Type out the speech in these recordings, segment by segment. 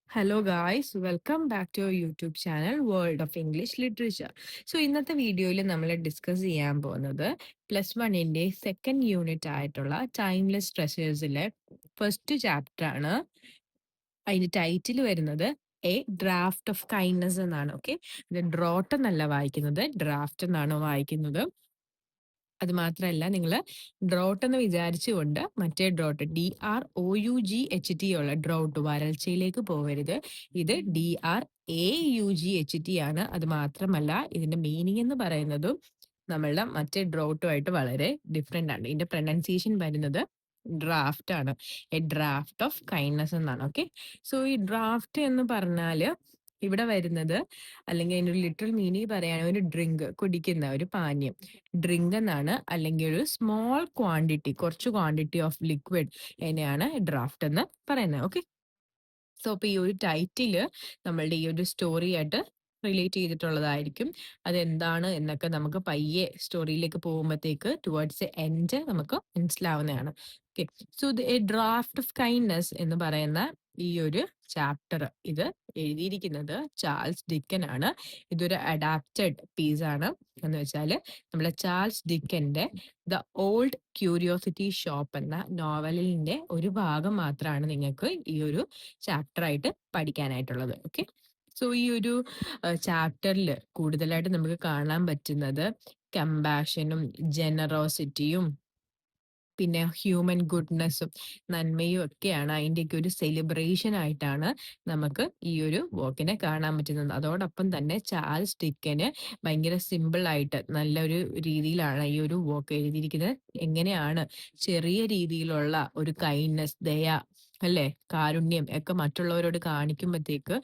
Hello guys welcome back to YouTube channel world of English literature. So ഇന്നത്തെ വീഡിയോയിൽ നമ്മൾ discuss ചെയ്യാൻ പോകുന്നത് +1 സെക്കൻഡ് യൂണിറ്റ് ആയിട്ടുള്ള ടൈംലെസ് ട്രഷേഴ്സിലെ ഫസ്റ്റ് ചാപ്റ്റർ ആണ്. അതിന്റെ ടൈറ്റിൽ വരുന്നത് എ ഡ്രാഫ്റ്റ് ഓഫ് കൈൻഡ്നസ് എന്നാണ്. ഓക്കെ, ഇത് ഡ്രോട്ട് എന്നല്ല വായിക്കുന്നത്, ഡ്രാഫ്റ്റ് എന്നാണ് വായിക്കുന്നത്. അത് മാത്രമല്ല, നിങ്ങൾ ഡ്രോട്ട് എന്ന് വിചാരിച്ചുകൊണ്ട് മറ്റേ ഡ്രോട്ട് DROUGHT ഉള്ള ഡ്രോട്ട് വരൾച്ചയിലേക്ക് പോകരുത്. ഇത് DRAUGHT ആണ്. അത് മാത്രമല്ല, ഇതിന്റെ മീനിങ് എന്ന് പറയുന്നതും നമ്മളുടെ മറ്റേ ഡ്രോട്ടുമായിട്ട് വളരെ ഡിഫറെന്റ് ആണ്. ഇതിന്റെ പ്രൊനൗൺസിയേഷൻ വരുന്നത് ഡ്രാഫ്റ്റ് ആണ്. എ ഡ്രാഫ്റ്റ് ഓഫ് കൈൻഡ്നസ് എന്നാണ്. ഓക്കെ, സോ ഈ ഡ്രാഫ്റ്റ് എന്ന് പറഞ്ഞാല് ഇവിടെ വരുന്നത്, അല്ലെങ്കിൽ അതിന്റെ ഒരു ലിറ്ററൽ മീനിങ് പറയുകയാണെങ്കിൽ ഒരു ഡ്രിങ്ക്, കുടിക്കുന്ന ഒരു പാനീയം, ഡ്രിങ്ക് എന്നാണ്. അല്ലെങ്കിൽ ഒരു സ്മോൾ ക്വാണ്ടിറ്റി, കുറച്ച് ക്വാണ്ടിറ്റി ഓഫ് ലിക്വിഡ് എന്നെയാണ് ഡ്രാഫ്റ്റ് എന്ന് പറയുന്നത്. ഓക്കെ, സോ അപ്പൊ ഈ ഒരു ടൈറ്റില് നമ്മളുടെ ഈ ഒരു സ്റ്റോറി ആയിട്ട് റിലേറ്റ് ചെയ്തിട്ടുള്ളതായിരിക്കും. അതെന്താണ് എന്നൊക്കെ നമുക്ക് പയ്യെ സ്റ്റോറിയിലേക്ക് പോകുമ്പോഴത്തേക്ക് ടുവേർഡ്സ് എൻഡ് നമുക്ക് മനസ്സിലാവുന്നതാണ്. Okay, so a draft of kindness എന്ന് പറയുന്ന ഈ ഒരു ചാപ്റ്റർ ഇത് എഴുതിയിരിക്കുന്നത് ചാൾസ് ഡിക്കൻ ആണ്. ഇതൊരു അഡാപ്റ്റഡ് പീസ് ആണ്. എന്ന് വെച്ചാൽ നമ്മളെ ചാൾസ് ഡിക്കന്റെ ദ ഓൾഡ് ക്യൂരിയോസിറ്റി ഷോപ്പ് എന്ന നോവലിന്റെ ഒരു ഭാഗം മാത്രമാണ് നിങ്ങൾക്ക് ഈ ഒരു ചാപ്റ്റർ ആയിട്ട് പഠിക്കാനായിട്ടുള്ളത്. ഓക്കെ, സോ ഈ ഒരു ചാപ്റ്ററിൽ കൂടുതലായിട്ട് നമുക്ക് കാണാൻ പറ്റുന്നത് കമ്പാഷനും ജനറോസിറ്റിയും പിന്നെ ഹ്യൂമൻ ഗുഡ്നെസ്സും നന്മയും ഒക്കെയാണ്. അതിൻ്റെയൊക്കെ ഒരു സെലിബ്രേഷൻ ആയിട്ടാണ് നമുക്ക് ഈ ഒരു വർക്കിനെ കാണാൻ പറ്റുന്നത്. അതോടൊപ്പം തന്നെ ചാൾസ് ഡിക്കന് ഭയങ്കര സിമ്പിൾ ആയിട്ട് നല്ലൊരു രീതിയിലാണ് ഈ ഒരു വർക്ക് എഴുതിയിരിക്കുന്നത്. എങ്ങനെയാണ് ചെറിയ രീതിയിലുള്ള ഒരു കൈൻഡ്നെസ്, ദയ, അല്ലെ, കാരുണ്യം ഒക്കെ മറ്റുള്ളവരോട് കാണിക്കുമ്പോഴത്തേക്ക്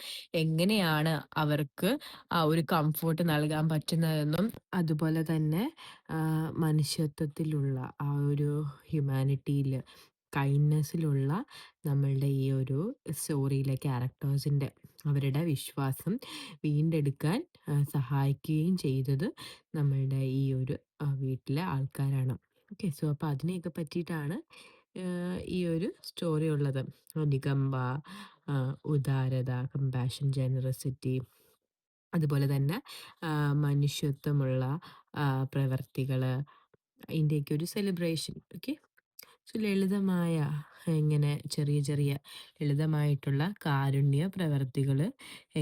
എങ്ങനെയാണ് അവർക്ക് ആ ഒരു കംഫോർട്ട് നൽകാൻ പറ്റുന്നതെന്നും, അതുപോലെ തന്നെ മനുഷ്യത്വത്തിലുള്ള ആ ഒരു ഹ്യൂമാനിറ്റിയിൽ, കൈൻഡ്നെസ്സിലുള്ള നമ്മളുടെ ഈ ഒരു സ്റ്റോറിയിലെ ക്യാരക്ടേഴ്സിൻ്റെ അവരുടെ വിശ്വാസം വീണ്ടെടുക്കാൻ സഹായിക്കുകയും ചെയ്തത് നമ്മളുടെ ഈ ഒരു വീട്ടിലെ ആൾക്കാരാണ്. ഓക്കെ, സോ അപ്പോൾ അതിനെയൊക്കെ പറ്റിയിട്ടാണ് ഈ ഒരു സ്റ്റോറി ഉള്ളത്. നികമ്പ, ഉദാരത, കമ്പാഷൻ, ജനറസിറ്റി, അതുപോലെ തന്നെ മനുഷ്യത്വമുള്ള പ്രവർത്തികൾ, അതിൻ്റെയൊക്കെ ഒരു സെലിബ്രേഷൻ. ഓക്കെ, സോ ലളിതമായ, ഇങ്ങനെ ചെറിയ ചെറിയ ലളിതമായിട്ടുള്ള കാരുണ്യ പ്രവർത്തികൾ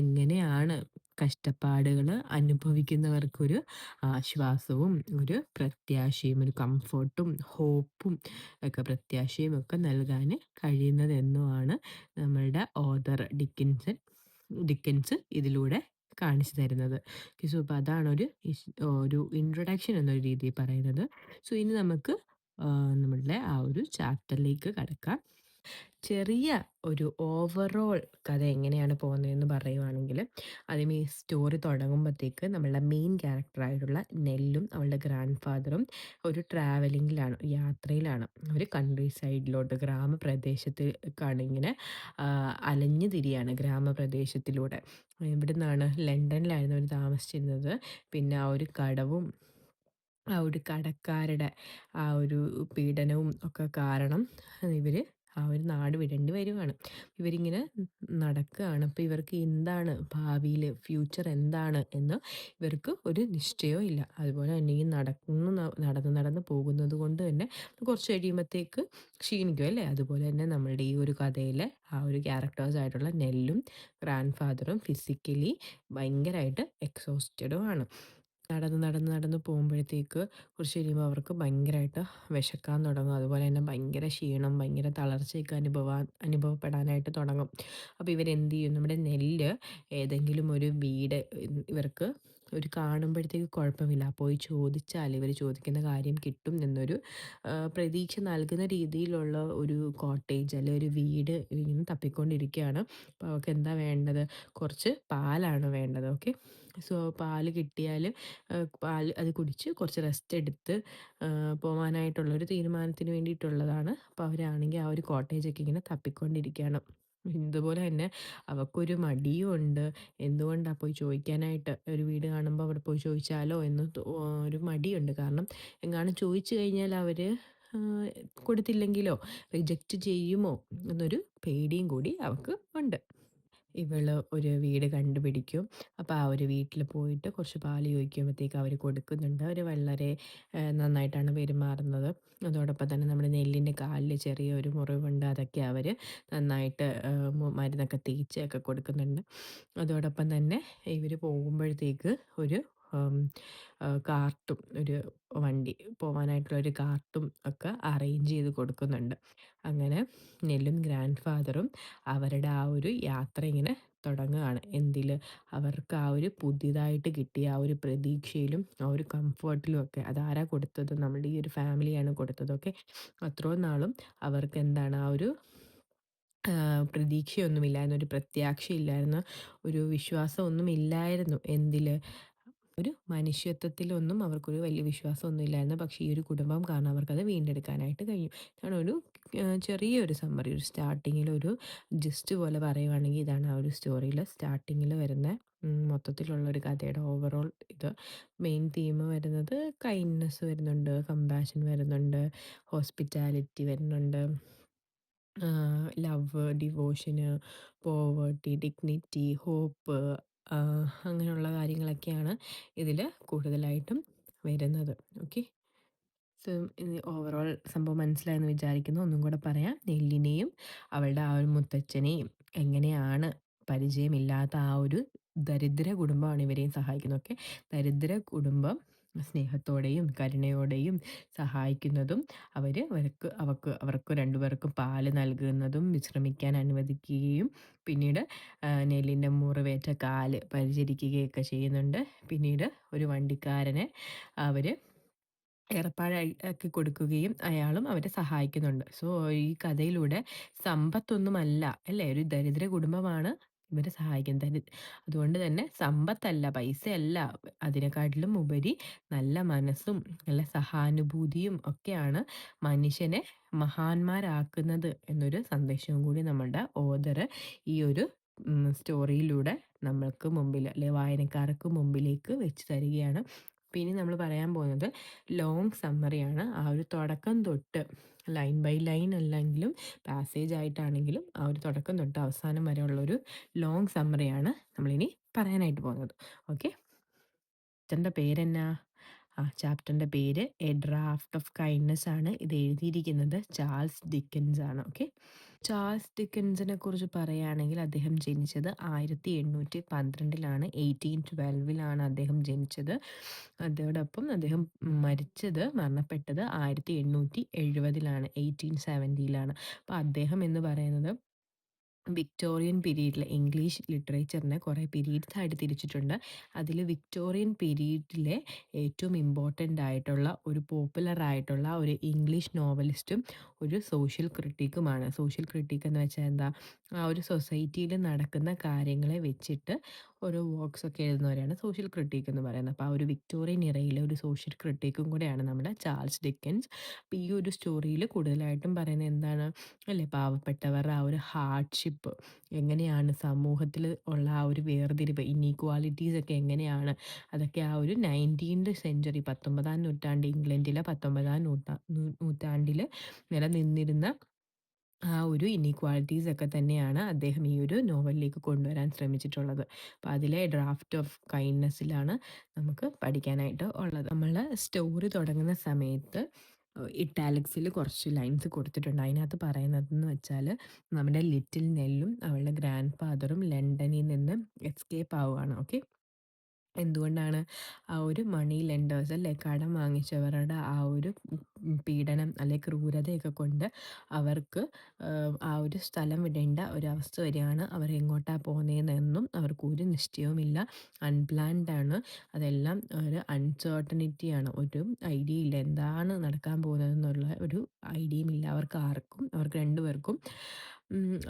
എങ്ങനെയാണ് കഷ്ടപ്പാടുകൾ അനുഭവിക്കുന്നവർക്കൊരു ആശ്വാസവും ഒരു പ്രത്യാശയും ഒരു കംഫർട്ടും ഹോപ്പും ഒക്കെ പ്രത്യാശയും ഒക്കെ നൽകാൻ കഴിയുന്നതെന്നുമാണ് നമ്മളുടെ ഓഥർ ഡിക്കൻസ് ഇതിലൂടെ കാണിച്ചു തരുന്നത്. സോ അപ്പോൾ അതാണ് ഒരു ഇൻട്രൊഡക്ഷൻ എന്നൊരു രീതിയിൽ പറയുന്നത്. സോ ഇനി നമുക്ക് നമ്മളുടെ ആ ഒരു ചാപ്റ്ററിലേക്ക് കടക്കാം. ചെറിയ ഒരു ഓവറോൾ കഥ എങ്ങനെയാണ് പോകുന്നതെന്ന് പറയുവാണെങ്കിൽ, ആദ്യം ഈ സ്റ്റോറി തുടങ്ങുമ്പോഴത്തേക്ക് നമ്മളുടെ മെയിൻ ക്യാരക്ടറായിട്ടുള്ള നെല്ലും അവളുടെ ഗ്രാൻഡ് ഫാദറും ഒരു ട്രാവലിങ്ങിലാണ്, യാത്രയിലാണ്. ഒരു കൺട്രി സൈഡിലോട്ട്, ഗ്രാമപ്രദേശത്തേക്കാണ് ഇങ്ങനെ അലഞ്ഞു തിരിയാണ് ഗ്രാമപ്രദേശത്തിലൂടെ. ഇവിടെ നിന്നാണ്, ലണ്ടനിലായിരുന്നു അവർ താമസിച്ചിരുന്നത്. പിന്നെ ആ ഒരു കടവും ആ ഒരു കടക്കാരുടെ ആ ഒരു പീഡനവും ഒക്കെ കാരണം ഇവർ ആ ഒരു നാട് വിടേണ്ടി വരുവാണ്. ഇവരിങ്ങനെ നടക്കുകയാണ്. അപ്പോൾ ഇവർക്ക് എന്താണ് ഭാവിയിൽ, ഫ്യൂച്ചർ എന്താണ് എന്ന് ഇവർക്ക് ഒരു നിശ്ചയവും ഇല്ല. അതുപോലെ തന്നെ ഈ നടന്ന് പോകുന്നത് കൊണ്ട് തന്നെ കുറച്ച് കഴിയുമ്പോഴത്തേക്ക് ക്ഷീണിക്കും, അല്ലേ? അതുപോലെ തന്നെ നമ്മളുടെ ഈ ഒരു കഥയിലെ ആ ഒരു ക്യാരക്ടേഴ്സ് ആയിട്ടുള്ള നെല്ലും ഗ്രാൻഡ് ഫാദറും ഫിസിക്കലി ഭയങ്കരമായിട്ട് എക്സോസ്റ്റഡും ആണ്. നടന്ന് പോകുമ്പോഴത്തേക്ക് കുറച്ച് കഴിയുമ്പോൾ അവർക്ക് ഭയങ്കരമായിട്ട് വിശക്കാൻ തുടങ്ങും. അതുപോലെ തന്നെ ഭയങ്കര ക്ഷീണം, ഭയങ്കര തളർച്ചയൊക്കെ അനുഭവപ്പെടാനായിട്ട് തുടങ്ങും. അപ്പോൾ ഇവരെന്ത് ചെയ്യും? നമ്മുടെ നെല്ല് ഏതെങ്കിലും ഒരു വീട് ഇവർക്ക് ഒരു കാണുമ്പോഴത്തേക്ക് കുഴപ്പമില്ല, പോയി ചോദിച്ചാൽ ഇവർ ചോദിക്കുന്ന കാര്യം കിട്ടും എന്നൊരു പ്രതീക്ഷ നൽകുന്ന രീതിയിലുള്ള ഒരു കോട്ടേജ്, അല്ലെങ്കിൽ ഒരു വീട് ഇങ്ങനെ തപ്പിക്കൊണ്ടിരിക്കുകയാണ്. അപ്പോൾ അവർക്ക് എന്താ വേണ്ടത്? കുറച്ച് പാലാണ് വേണ്ടത്. ഓക്കെ, സോ പാല് കിട്ടിയാൽ പാൽ അത് കുടിച്ച് കുറച്ച് റെസ്റ്റ് എടുത്ത് പോകാനായിട്ടുള്ളൊരു തീരുമാനത്തിന് വേണ്ടിയിട്ടുള്ളതാണ്. അപ്പോൾ അവരാണെങ്കിൽ ആ ഒരു കോട്ടേജൊക്കെ ഇങ്ങനെ തപ്പിക്കൊണ്ടിരിക്കുകയാണ്. ഇതുപോലെ തന്നെ അവൾക്കൊരു മടിയും ഉണ്ട്. എന്തുകൊണ്ടാണ് പോയി ചോദിക്കാനായിട്ട്, ഒരു വീട് കാണുമ്പോൾ അവിടെ പോയി ചോദിച്ചാലോ എന്ന് ഒരു മടിയുണ്ട്. കാരണം എങ്ങാനും ചോദിച്ചു കഴിഞ്ഞാൽ അവർ കൊടുത്തില്ലെങ്കിലോ, റിജക്റ്റ് ചെയ്യുമോ എന്നൊരു പേടിയും കൂടി അവൾക്ക് ഉണ്ട്. ഇവള് ഒരു വീട് കണ്ടുപിടിക്കും. അപ്പോൾ ആ ഒരു വീട്ടിൽ പോയിട്ട് കുറച്ച് പാല് ചോദിക്കുമ്പോഴത്തേക്ക് അവർ കൊടുക്കുന്നുണ്ട്. അവർ വളരെ നന്നായിട്ടാണ് പെരുമാറുന്നത്. അതോടൊപ്പം തന്നെ നമ്മുടെ നെല്ലിൻ്റെ കാലിൽ ചെറിയൊരു മുറിവുണ്ട്. അതൊക്കെ അവർ നന്നായിട്ട് മരുന്നൊക്കെ തേച്ചൊക്കെ കൊടുക്കുന്നുണ്ട്. അതോടൊപ്പം തന്നെ ഇവർ പോകുമ്പോഴത്തേക്ക് ഒരു ഉം, കാർട്ടും ഒരു വണ്ടി പോവാനായിട്ടുള്ള ഒരു കാർട്ടും ഒക്കെ അറേഞ്ച് ചെയ്ത് കൊടുക്കുന്നുണ്ട്. അങ്ങനെ നെല്ലും ഗ്രാൻഡ് ഫാദറും അവരുടെ ആ ഒരു യാത്ര ഇങ്ങനെ തുടങ്ങുകയാണ്. എന്തിൽ അവർക്ക് ആ ഒരു പുതിയതായിട്ട് കിട്ടിയ ആ ഒരു പ്രതീക്ഷയിലും ആ ഒരു കംഫർട്ടിലും ഒക്കെ അതാരാ കൊടുത്തത്, നമ്മുടെ ഈ ഒരു ഫാമിലിയാണ് കൊടുത്തതൊക്കെ. അത്രയും നാളും അവർക്ക് എന്താണ് ആ ഒരു പ്രതീക്ഷയൊന്നുമില്ലായിരുന്നു, ഒരു പ്രത്യാശയില്ലായിരുന്നു, ഒരു വിശ്വാസമൊന്നുമില്ലായിരുന്നു. എന്തിൽ ഒരു മനുഷ്യത്വത്തിലൊന്നും അവർക്കൊരു വലിയ വിശ്വാസമൊന്നുമില്ലായിരുന്നു. പക്ഷേ ഈ ഒരു കുടുംബം കാരണം അവർക്കത് വീണ്ടെടുക്കാനായിട്ട് കഴിയും. ഇതാണ് ഒരു ചെറിയൊരു സമ്മറി, ഒരു സ്റ്റാർട്ടിങ്ങിലൊരു ജസ്റ്റ് പോലെ പറയുവാണെങ്കിൽ ഇതാണ് ആ ഒരു സ്റ്റോറിയിൽ സ്റ്റാർട്ടിങ്ങിൽ വരുന്ന മൊത്തത്തിലുള്ളൊരു കഥയുടെ ഓവറോൾ ഇത്. മെയിൻ തീം വരുന്നത് കൈൻഡ്നെസ് വരുന്നുണ്ട്, കമ്പാഷൻ വരുന്നുണ്ട്, ഹോസ്പിറ്റാലിറ്റി വരുന്നുണ്ട്, ലവ്, ഡിവോഷന്, പോവേർട്ടി, ഡിഗ്നിറ്റി, ഹോപ്പ്, അങ്ങനെയുള്ള കാര്യങ്ങളൊക്കെയാണ് ഇതിൽ കൂടുതലായിട്ടും വരുന്നത്. ഓക്കെ. സോ ഓവറോൾ സംഭവം മനസ്സിലായെന്ന് വിചാരിക്കുന്നു. ഒന്നും കൂടെ പറയാം. നെല്ലിനെയും അവളുടെ ആ ഒരു മുത്തച്ഛനെയും എങ്ങനെയാണ് പരിചയമില്ലാത്ത ആ ഒരു ദരിദ്ര കുടുംബമാണ് ഇവരെയും സഹായിക്കുന്നത്. ഓക്കെ. ദരിദ്ര കുടുംബം സ്നേഹത്തോടെയും കരുണയോടെയും സഹായിക്കുന്നതും അവർക്ക് രണ്ടുപേർക്കും പാല് നൽകുന്നതും വിശ്രമിക്കാൻ അനുവദിക്കുകയും പിന്നീട് നെല്ലിൻ്റെ മുറിവേറ്റ കാല് പരിചരിക്കുകയൊക്കെ ചെയ്യുന്നുണ്ട്. പിന്നീട് ഒരു വണ്ടിക്കാരനെ അവർ ഏർപ്പാടായി ആക്കി കൊടുക്കുകയും അയാളും അവരെ സഹായിക്കുന്നുണ്ട്. സോ ഈ കഥയിലൂടെ സമ്പത്തൊന്നുമല്ല അല്ലേ, ഒരു ദരിദ്ര കുടുംബമാണ് ഇവരെ സഹായിക്കുന്നത്. അതുകൊണ്ട് തന്നെ സമ്പത്തല്ല, പൈസയല്ല, അതിനെക്കാട്ടിലും ഉപരി നല്ല മനസ്സും നല്ല സഹാനുഭൂതിയും ഒക്കെയാണ് മനുഷ്യനെ മഹാന്മാരാക്കുന്നത് എന്നൊരു സന്ദേശവും കൂടി നമ്മളുടെ ഓഥർ ഈ ഒരു സ്റ്റോറിയിലൂടെ നമ്മൾക്ക് മുമ്പിൽ, അല്ലെ വായനക്കാർക്ക് മുമ്പിലേക്ക് വെച്ച് തരികയാണ്. പിന്നെ നമ്മൾ പറയാൻ പോകുന്നത് ലോങ് സമ്മറിയാണ്. ആ ഒരു തുടക്കം തൊട്ട് ലൈൻ ബൈ ലൈൻ അല്ലെങ്കിലും പാസേജ് ആയിട്ടാണെങ്കിലും ആ ഒരു തുടക്കം തൊട്ട് അവസാനം വരെയുള്ളൊരു ലോങ് സമ്മറിയാണ് നമ്മളിനി പറയാനായിട്ട് പോകുന്നത്. ഓക്കെ. ചാപ്റ്ററിൻ്റെ പേരെന്നാ? ചാപ്റ്ററിൻ്റെ പേര് എ ഡ്രാഫ്റ്റ് ഓഫ് കൈൻഡ്നെസ് ആണ്. ഇത് എഴുതിയിരിക്കുന്നത് ചാൾസ് ഡിക്കൻസ് ആണ്. ഓക്കെ. ചാൾസ് ഡിക്കൻസിനെ കുറിച്ച് പറയുകയാണെങ്കിൽ അദ്ദേഹം ജനിച്ചത് 1812 1812 അദ്ദേഹം ജനിച്ചത്. അതോടൊപ്പം അദ്ദേഹം മരണപ്പെട്ടത് 1870 1870. അപ്പോൾ അദ്ദേഹം എന്ന് പറയുന്നത് വിക്ടോറിയൻ പീരീഡിൽ ഇംഗ്ലീഷ് ലിറ്ററേച്ചറിനെ കുറേ പീരീഡ്സ് ആയിട്ട് തിരിച്ചിട്ടുണ്ട്. അതിൽ വിക്ടോറിയൻ പീരീഡിലെ ഏറ്റവും ഇമ്പോർട്ടൻ്റ് ആയിട്ടുള്ള ഒരു പോപ്പുലർ ആയിട്ടുള്ള ഒരു ഇംഗ്ലീഷ് നോവലിസ്റ്റും ഒരു സോഷ്യൽ ക്രിട്ടിക്കുമാണ്. സോഷ്യൽ ക്രിട്ടിക് എന്ന് വെച്ചാൽ എന്താ, ആ ഒരു സൊസൈറ്റിയിൽ നടക്കുന്ന കാര്യങ്ങളെ വെച്ചിട്ട് ഓരോ വർക്ക്സ് ഒക്കെ എഴുതുന്നവരെയാണ് സോഷ്യൽ ക്രിട്ടിക് എന്ന് പറയുന്നത്. അപ്പോൾ ആ ഒരു വിക്ടോറിയൻ ഇറയിലെ ഒരു സോഷ്യൽ ക്രിട്ടിക്കും കൂടെയാണ് നമ്മുടെ ചാൾസ് ഡിക്കൻസ്. അപ്പോൾ ഈ ഒരു സ്റ്റോറിയിൽ കൂടുതലായിട്ടും പറയുന്നത് എന്താണ് അല്ലേ, പാവപ്പെട്ടവരുടെ ആ ഒരു ഹാർഡ്ഷിപ്പ് എങ്ങനെയാണ്, സമൂഹത്തിൽ ഉള്ള ആ ഒരു വേർതിരിവ്, ഇനീക്വാലിറ്റീസ് ഒക്കെ എങ്ങനെയാണ്, അതൊക്കെ ആ ഒരു 19th സെഞ്ച്വറി 19ാം നൂറ്റാണ്ട് ഇംഗ്ലണ്ടിലെ 19ാം നൂറ്റാണ്ടിൽ നിലനിന്നിരുന്ന ആ ഒരു ഇനീക്വാലിറ്റീസ് ഒക്കെ തന്നെയാണ് അദ്ദേഹം ഈ ഒരു നോവലിലേക്ക് കൊണ്ടുവരാൻ ശ്രമിച്ചിട്ടുള്ളത്. അപ്പോൾ അതിലെ ഡ്രാഫ്റ്റ് ഓഫ് കൈൻഡ്നെസ്സിലാണ് നമുക്ക് പഠിക്കാനായിട്ട് ഉള്ളത്. നമ്മൾ സ്റ്റോറി തുടങ്ങുന്ന സമയത്ത് ഇറ്റാലിക്സിൽ കുറച്ച് ലൈൻസ് കൊടുത്തിട്ടുണ്ട്. അതിനകത്ത് പറയുന്നതെന്ന് വെച്ചാൽ നമ്മുടെ ലിറ്റിൽ നെല്ലും അവളുടെ ഗ്രാൻഡ് ഫാദറും ലണ്ടനിൽ നിന്ന് എസ്കേപ്പ് ആവുകയാണ്. ഓക്കെ. എന്തുകൊണ്ടാണ്? ആ ഒരു മണി ലെൻഡേഴ്സ് അല്ലേ, കടം വാങ്ങിച്ചവരുടെ ആ ഒരു പീഡനം അല്ലെ ക്രൂരതയൊക്കെ കൊണ്ട് അവർക്ക് ആ ഒരു സ്ഥലം വിടേണ്ട ഒരവസ്ഥ വരികയാണ്. അവർ എങ്ങോട്ടാണ് പോകുന്നതെന്നും അവർക്ക് ഒരു നിശ്ചയവുമില്ല. അൺപ്ലാൻഡ് ആണ് അതെല്ലാം. ഒരു അൺസർട്ടനിറ്റിയാണ്. ഒരു ഐഡിയ ഇല്ല എന്താണ് നടക്കാൻ പോകുന്നതെന്നുള്ള ഒരു ഐഡിയയും ഇല്ല അവർക്ക് ആർക്കും. അവർക്ക് രണ്ടുപേർക്കും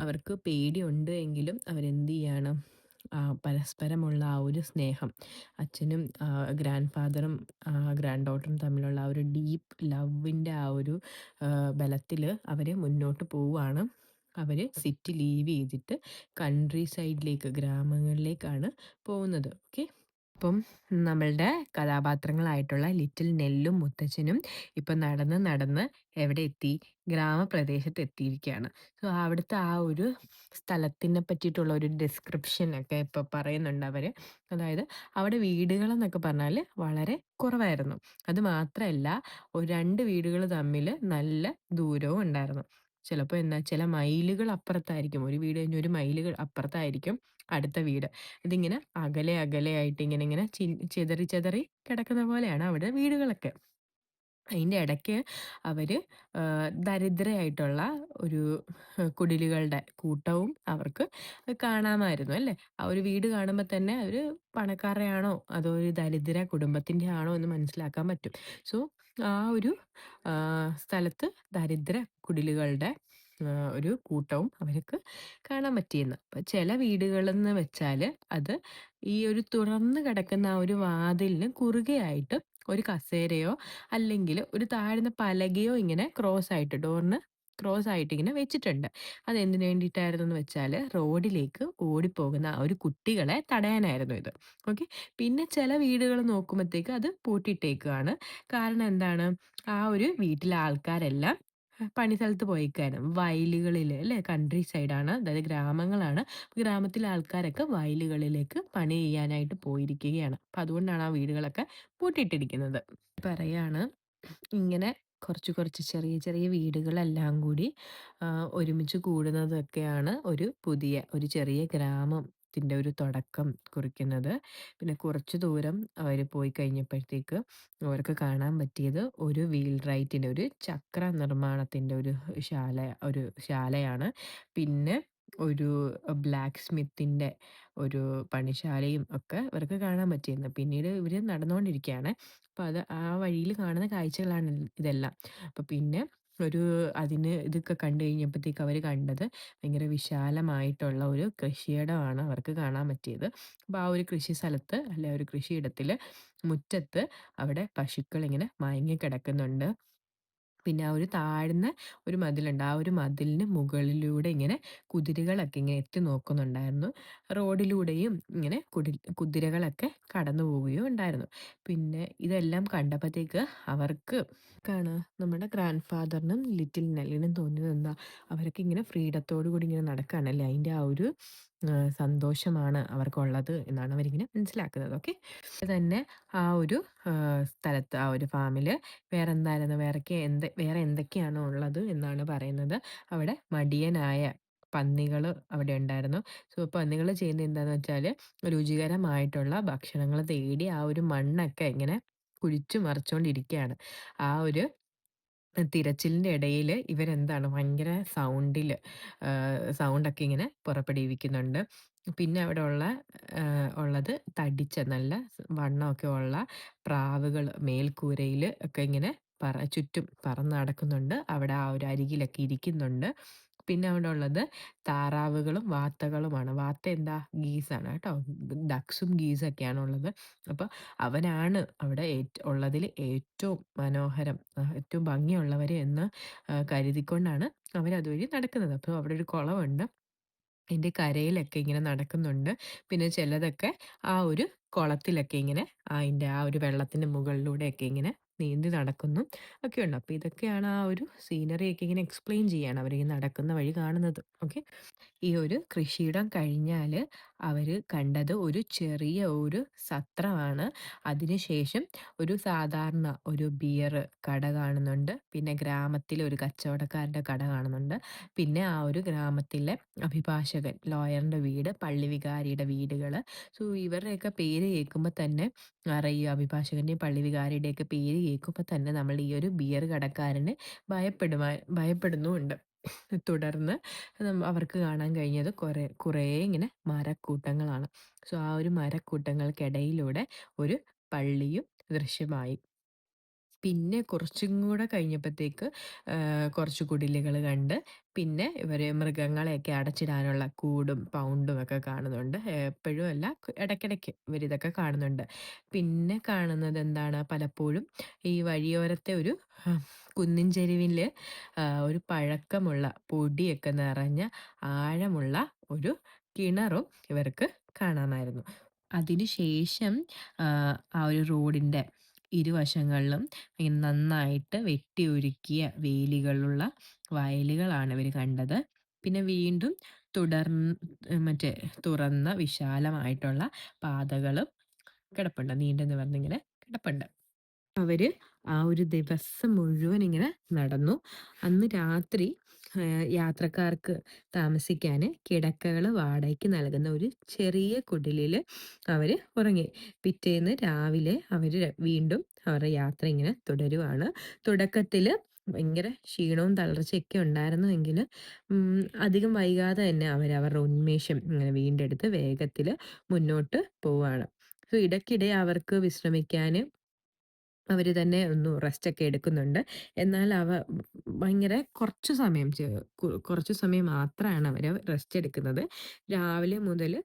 അവർക്ക് പേടിയുണ്ട് എങ്കിലും അവരെന്ത് ചെയ്യാണ്, പരസ്പരമുള്ള ആ ഒരു സ്നേഹം, അച്ഛനും ഗ്രാൻഡ് ഫാദറും ഗ്രാൻഡ് ഡോട്ടറും തമ്മിലുള്ള ആ ഒരു ഡീപ്പ് ലവിൻ്റെ ആ ഒരു ബലത്തിൽ അവർ മുന്നോട്ട് പോവുകയാണ്. അവർ സിറ്റി ലീവ് ചെയ്തിട്ട് കൺട്രി സൈഡിലേക്ക്, ഗ്രാമങ്ങളിലേക്കാണ് പോകുന്നത്. ഓക്കെ. ഇപ്പം നമ്മളുടെ കഥാപാത്രങ്ങളായിട്ടുള്ള ലിറ്റിൽ നെല്ലും മുത്തച്ഛനും ഇപ്പം നടന്ന് നടന്ന് എവിടെ എത്തി? ഗ്രാമപ്രദേശത്ത് എത്തിയിരിക്കുകയാണ്. സോ, അവിടുത്തെ ആ ഒരു സ്ഥലത്തിനെ പറ്റിയിട്ടുള്ള ഒരു ഡിസ്ക്രിപ്ഷൻ ഒക്കെ ഇപ്പം പറയുന്നുണ്ട് അവര്. അതായത് അവിടെ വീടുകളെന്നൊക്കെ പറഞ്ഞാല് വളരെ കുറവായിരുന്നു. അത് മാത്രമല്ല, ഒരു 2 വീടുകൾ തമ്മില് നല്ല ദൂരവും ഉണ്ടായിരുന്നു. ചിലപ്പോൾ എന്താ ചില മൈലുകൾ അപ്പുറത്തായിരിക്കും. ഒരു വീട് കഴിഞ്ഞ് 1 മൈലുകൾ അപ്പുറത്തായിരിക്കും അടുത്ത വീട്. ഇതിങ്ങനെ അകലെ അകലെ ആയിട്ട് ഇങ്ങനെ ഇങ്ങനെ ചിതറി ചിതറി കിടക്കുന്ന പോലെയാണ് അവിടെ വീടുകളൊക്കെ. അതിൻ്റെ ഇടയ്ക്ക് അവര് ദരിദ്രയായിട്ടുള്ള ഒരു കുടിലുകളുടെ കൂട്ടവും അവർക്ക് കാണാമായിരുന്നു അല്ലേ. ആ ഒരു വീട് കാണുമ്പോൾ തന്നെ ഒരു പണക്കാരുടെയാണോ അതോ ഒരു ദരിദ്ര കുടുംബത്തിൻ്റെ ആണോ എന്ന് മനസ്സിലാക്കാൻ പറ്റും. സോ, ആ ഒരു സ്ഥലത്ത് ദരിദ്ര കുടിലുകളുടെ ഒരു കൂട്ടവും അവർക്ക് കാണാൻ പറ്റിയെന്ന്. അപ്പം ചില വീടുകളെന്ന് വെച്ചാൽ അത് ഈ ഒരു തുറന്ന് കിടക്കുന്ന ആ ഒരു വാതിലിന് കുറുകെയായിട്ട് ഒരു കസേരയോ അല്ലെങ്കിൽ ഒരു താഴ്ന്ന പലകയോ ഇങ്ങനെ ക്രോസ് ആയിട്ട് ഡോറിന് ക്രോസ് ആയിട്ട് ഇങ്ങനെ വെച്ചിട്ടുണ്ട്. അതെന്തിനു വേണ്ടിയിട്ടായിരുന്നെന്ന് വെച്ചാൽ റോഡിലേക്ക് ഓടിപ്പോകുന്ന ആ ഒരു കുട്ടികളെ തടയാനായിരുന്നു ഇത്. ഓക്കെ. പിന്നെ ചില വീടുകൾ നോക്കുമ്പോഴത്തേക്ക് അത് പൂട്ടിയിട്ടേക്കുകയാണ്. കാരണം എന്താണ്? ആ ഒരു വീട്ടിലെ ആൾക്കാരെല്ലാം പണി സ്ഥലത്ത് പോയേക്കാണ്. വയലുകളിൽ അല്ലേ, കൺട്രി സൈഡാണ്, അതായത് ഗ്രാമങ്ങളാണ്. ഗ്രാമത്തിലെ ആൾക്കാരൊക്കെ വയലുകളിലേക്ക് പണി ചെയ്യാനായിട്ട് പോയിരിക്കുകയാണ്. അപ്പം അതുകൊണ്ടാണ് ആ വീടുകളൊക്കെ പൂട്ടിയിട്ടിരിക്കുന്നത്. പറയാണ് ഇങ്ങനെ കുറച്ച് കുറച്ച് ചെറിയ ചെറിയ വീടുകളെല്ലാം കൂടി ഒരുമിച്ച് കൂടുന്നതൊക്കെയാണ് ഒരു ചെറിയ ഗ്രാമത്തിൻ്റെ ഒരു തുടക്കം കുറിക്കുന്നത്. പിന്നെ കുറച്ച് ദൂരം അവർ പോയി കഴിഞ്ഞപ്പോഴത്തേക്ക് അവർക്ക് കാണാൻ പറ്റിയത് ഒരു വീൽ റൈറ്റിൻ്റെ ഒരു ചക്ര നിർമ്മാണത്തിൻ്റെ ഒരു ശാലയാണ്. പിന്നെ ഒരു ബ്ലാക്ക് സ്മിത്തിൻ്റെ ഒരു പണിശാലയും ഒക്കെ ഇവർക്ക് കാണാൻ പറ്റിയിരുന്നു. പിന്നീട് ഇവർ നടന്നുകൊണ്ടിരിക്കുകയാണ്. അപ്പോൾ ആ വഴിയിൽ കാണുന്ന കാഴ്ചകളാണ് ഇതെല്ലാം. അപ്പോൾ പിന്നെ ഇതൊക്കെ കണ്ടു കഴിഞ്ഞപ്പോഴത്തേക്ക് അവർ കണ്ടത് ഭയങ്കര വിശാലമായിട്ടുള്ള ഒരു കൃഷിയിടമാണ് അവർക്ക് കാണാൻ പറ്റിയത്. അപ്പോൾ ആ ഒരു കൃഷി സ്ഥലത്ത് അല്ലെ ഒരു കൃഷിയിടത്തിൽ മുറ്റത്ത് അവിടെ പശുക്കൾ ഇങ്ങനെ മയങ്ങി കിടക്കുന്നുണ്ട്. പിന്നെ ആ ഒരു താഴ്ന്ന ഒരു മതിലുണ്ട്. ആ ഒരു മതിലിന് മുകളിലൂടെ ഇങ്ങനെ കുതിരകളൊക്കെ ഇങ്ങനെ എത്തി നോക്കുന്നുണ്ടായിരുന്നു. റോഡിലൂടെയും ഇങ്ങനെ കുതിരകളൊക്കെ കടന്നു പോവുകയും ഉണ്ടായിരുന്നു. പിന്നെ ഇതെല്ലാം കണ്ടപ്പോഴത്തേക്ക് അവർക്ക് നമ്മുടെ ഗ്രാൻഡ് ഫാദറിനും ലിറ്റിൽ നെല്ലിനും തോന്നിയത് എന്താ? അവരൊക്കെ ഇങ്ങനെ ഫ്രീഡത്തോടു കൂടി ഇങ്ങനെ നടക്കുകയാണല്ലേ. അതിൻ്റെ ആ ഒരു സന്തോഷമാണ് അവർക്കുള്ളത് എന്നാണ് അവരിങ്ങനെ മനസ്സിലാക്കുന്നത്. ഓക്കെ. തന്നെ ആ ഒരു സ്ഥലത്ത് ആ ഒരു ഫാമിൽ വേറെ എന്തൊക്കെയാണോ ഉള്ളത് എന്നാണ് പറയുന്നത്. അവിടെ മടിയനായ പന്നികൾ അവിടെ ഉണ്ടായിരുന്നു. സോ, പന്നികൾ ചെയ്യുന്നത് എന്താണെന്ന് വെച്ചാൽ രുചികരമായിട്ടുള്ള ഭക്ഷണങ്ങൾ തേടി ആ ഒരു മണ്ണൊക്കെ ഇങ്ങനെ കുഴിച്ചു മറിച്ചുകൊണ്ടിരിക്കുകയാണ്. ആ ഒരു തിരച്ചിലിൻ്റെ ഇടയിൽ ഇവരെന്താണ് ഭയങ്കര സൗണ്ടൊക്കെ ഇങ്ങനെ പുറപ്പെടുവിക്കുന്നുണ്ട്. പിന്നെ അവിടെ ഉള്ളത് തടിച്ച നല്ല വണ്ണമൊക്കെ ഉള്ള പ്രാവുകൾ മേൽക്കൂരയിൽ ഒക്കെ ഇങ്ങനെ ചുറ്റും പറന്ന് നടക്കുന്നുണ്ട്. അവിടെ ആ ഒരു അരികിലൊക്കെ ഇരിക്കുന്നുണ്ട്. പിന്നെ അവിടെ ഉള്ളത് താറാവുകളും വാത്തകളുമാണ്. വാത്ത എന്താ? ഗീസാണ് കേട്ടോ. ഡക്സും ഗീസൊക്കെയാണ് ഉള്ളത്. അപ്പോൾ അവനാണ് അവിടെ ഉള്ളതിൽ ഏറ്റവും മനോഹരം, ഏറ്റവും ഭംഗിയുള്ളവർ എന്ന് കരുതിക്കൊണ്ടാണ് അവരതുവഴി നടക്കുന്നത്. അപ്പോൾ അവിടെ ഒരു കുളമുണ്ട്. അതിൻ്റെ കരയിലൊക്കെ ഇങ്ങനെ നടക്കുന്നുണ്ട്. പിന്നെ ചിലതൊക്കെ ആ ഒരു കുളത്തിലൊക്കെ ഇങ്ങനെ അതിൻ്റെ ആ ഒരു വെള്ളത്തിൻ്റെ മുകളിലൂടെയൊക്കെ ഇങ്ങനെ നീന്തി നടക്കുന്നു ഒക്കെയുണ്ട്. അപ്പോൾ ഇതൊക്കെയാണ് ആ ഒരു സീനറിയൊക്കെ ഇങ്ങനെ എക്സ്പ്ലെയിൻ ചെയ്യാണ് അവരിങ്ങനെ നടക്കുന്ന വഴി കാണുന്നത്. ഓക്കെ. ഈ ഒരു കൃഷിയിടം കഴിഞ്ഞാൽ അവർ കണ്ടത് ഒരു ചെറിയ ഒരു സത്രമാണ്. അതിനുശേഷം ഒരു സാധാരണ ഒരു ബിയർ കട കാണുന്നുണ്ട്. പിന്നെ ഗ്രാമത്തിലെ ഒരു കച്ചവടക്കാരൻ്റെ കട കാണുന്നുണ്ട്. പിന്നെ ആ ഒരു ഗ്രാമത്തിലെ അഭിഭാഷകൻ, ലോയറിൻ്റെ വീട്, പള്ളി വികാരിയുടെ വീടുകൾ. സോ, ഇവരുടെയൊക്കെ പേര് കേൾക്കുമ്പോൾ തന്നെ അറിയും, അഭിഭാഷകൻ്റെയും പള്ളി വികാരിയുടെയൊക്കെ പേര് കേൾക്കുമ്പോൾ തന്നെ നമ്മൾ ഈ ഒരു ബിയർ കടക്കാരന് ഭയപ്പെടുന്നുമുണ്ട്. തുടർന്ന് അവർക്ക് കാണാൻ കഴിഞ്ഞത് കുറേ ഇങ്ങനെ മരക്കൂട്ടങ്ങളാണ്. സോ, ആ ഒരു മരക്കൂട്ടങ്ങൾക്കിടയിലൂടെ ഒരു പള്ളിയും ദൃശ്യമായി. പിന്നെ കുറച്ചും കൂടെ കഴിഞ്ഞപ്പോഴത്തേക്ക് കുറച്ച് കുടിലുകൾ കണ്ട് പിന്നെ ഇവർ മൃഗങ്ങളെയൊക്കെ അടച്ചിടാനുള്ള കൂടും പൗണ്ടും ഒക്കെ കാണുന്നുണ്ട്. എപ്പോഴും അല്ല, ഇടയ്ക്കിടയ്ക്ക് ഇവരിതൊക്കെ കാണുന്നുണ്ട്. പിന്നെ കാണുന്നത് എന്താണ്? പലപ്പോഴും ഈ വഴിയോരത്തെ ഒരു കുന്നിൻ ചെരുവിൽ ഒരു പഴക്കമുള്ള പൊടിയൊക്കെ നിറഞ്ഞ ആഴമുള്ള ഒരു കിണറും ഇവർക്ക് കാണാമായിരുന്നു. അതിനുശേഷം ആ ഒരു റോഡിൻ്റെ ഇരുവശങ്ങളിലും ഇങ്ങനെ നന്നായിട്ട് വെട്ടിയൊരുക്കിയ വേലികളുള്ള വയലുകളാണ് ഇവർ കണ്ടത്. പിന്നെ വീണ്ടും മറ്റേ തുറന്ന വിശാലമായിട്ടുള്ള പാതകളും കിടപ്പുണ്ട്. നീണ്ടു നിവർന്നിങ്ങനെ കിടപ്പുണ്ട്. അവര് ആ ഒരു ദിവസം മുഴുവൻ ഇങ്ങനെ നടന്നു. അന്ന് രാത്രി യാത്രക്കാർക്ക് താമസിക്കാന് കിടക്കകള് വാടകയ്ക്ക് നൽകുന്ന ഒരു ചെറിയ കുടിലില് അവര് ഉറങ്ങി. പിറ്റേന്ന് രാവിലെ അവര് വീണ്ടും അവരുടെ യാത്ര ഇങ്ങനെ തുടരുവാണ്. തുടക്കത്തില് ഭയങ്കര ക്ഷീണവും തളർച്ചയൊക്കെ ഉണ്ടായിരുന്നുവെങ്കില് അധികം വൈകാതെ തന്നെ അവരവരുടെ ഉന്മേഷം ഇങ്ങനെ വീണ്ടെടുത്ത് വേഗത്തില് മുന്നോട്ട് പോവാണ്. സോ ഇടയ്ക്കിടെ അവർക്ക് വിശ്രമിക്കാന് അവര് തന്നെ ഒന്ന് റെസ്റ്റൊക്കെ എടുക്കുന്നുണ്ട്. എന്നാൽ ഭയങ്കര കുറച്ച് സമയം കുറച്ച് സമയം മാത്രമാണ് അവര് റെസ്റ്റ് എടുക്കുന്നത്. രാവിലെ മുതല്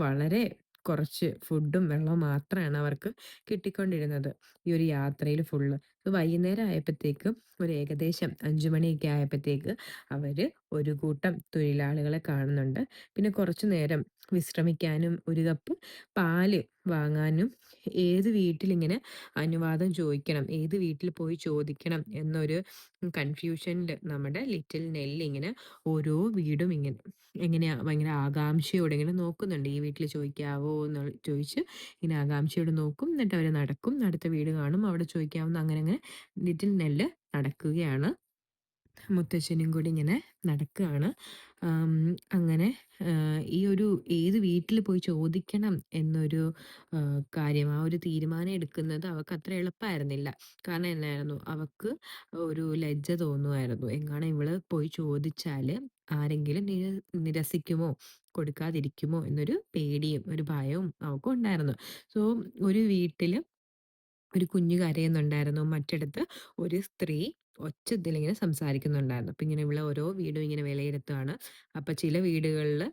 വളരെ കുറച്ച് ഫുഡും വെള്ളവും മാത്രമാണ് അവർക്ക് കിട്ടിക്കൊണ്ടിരുന്നത് ഈ ഒരു യാത്രയിൽ ഫുള്ള്. വൈകുന്നേരം ആയപ്പോഴത്തേക്കും ഒരു ഏകദേശം 5 മണിയൊക്കെ ആയപ്പോഴത്തേക്ക് അവര് ഒരു കൂട്ടം തൊഴിലാളികളെ കാണുന്നുണ്ട്. പിന്നെ കുറച്ചു നേരം വിശ്രമിക്കാനും ഒരു കപ്പ് പാല് വാങ്ങാനും ഏത് വീട്ടിലിങ്ങനെ അനുവാദം ചോദിക്കണം, ഏത് വീട്ടിൽ പോയി ചോദിക്കണം എന്നൊരു കൺഫ്യൂഷനിൽ നമ്മുടെ ലിറ്റിൽ നെല്ലി ഇങ്ങനെ ഓരോ വീടും ഇങ്ങനെ എങ്ങനെയാ ഭയങ്കര ആകാംക്ഷയോടെ ഇങ്ങനെ നോക്കുന്നുണ്ട്. ഈ വീട്ടിൽ ചോദിക്കാവോ എന്ന് ചോദിച്ച് ഇങ്ങനെ ആകാംക്ഷയോടെ നോക്കും. എന്നിട്ട് അവർ നടക്കും, അടുത്ത വീട് കാണും, അവിടെ ചോദിക്കാവുന്ന അങ്ങനെ അങ്ങനെ ലിറ്റിൽ നെല്ല് നടക്കുകയാണ്. മുത്തശ്ശനും കൂടി ഇങ്ങനെ നടക്കുകയാണ്. അങ്ങനെ ഈ ഒരു ഏത് വീട്ടിൽ പോയി ചോദിക്കണം എന്നൊരു കാര്യം, ആ ഒരു തീരുമാനം എടുക്കുന്നത് അവൾക്ക് അത്ര എളുപ്പമായിരുന്നില്ല. കാരണം എന്നായിരുന്നു, അവൾക്ക് ഒരു ലജ്ജ തോന്നുമായിരുന്നു. എങ്ങാനും ഇവള് പോയി ചോദിച്ചാൽ ആരെങ്കിലും നിരസിക്കുമോ, കൊടുക്കാതിരിക്കുമോ എന്നൊരു പേടിയും ഒരു ഭയവും അവൾക്കുണ്ടായിരുന്നു. സോ ഒരു വീട്ടിൽ ഒരു കുഞ്ഞ് കരയുന്നുണ്ടായിരുന്നു. മറ്റിടത്ത് ഒരു സ്ത്രീ ഒച്ചത്തിലിങ്ങനെ സംസാരിക്കുന്നുണ്ടായിരുന്നു. അപ്പൊ ഇങ്ങനെ ഇവള് ഓരോ വീടും ഇങ്ങനെ വിലയിരുത്തുകയാണ്. അപ്പൊ ചില വീടുകളില്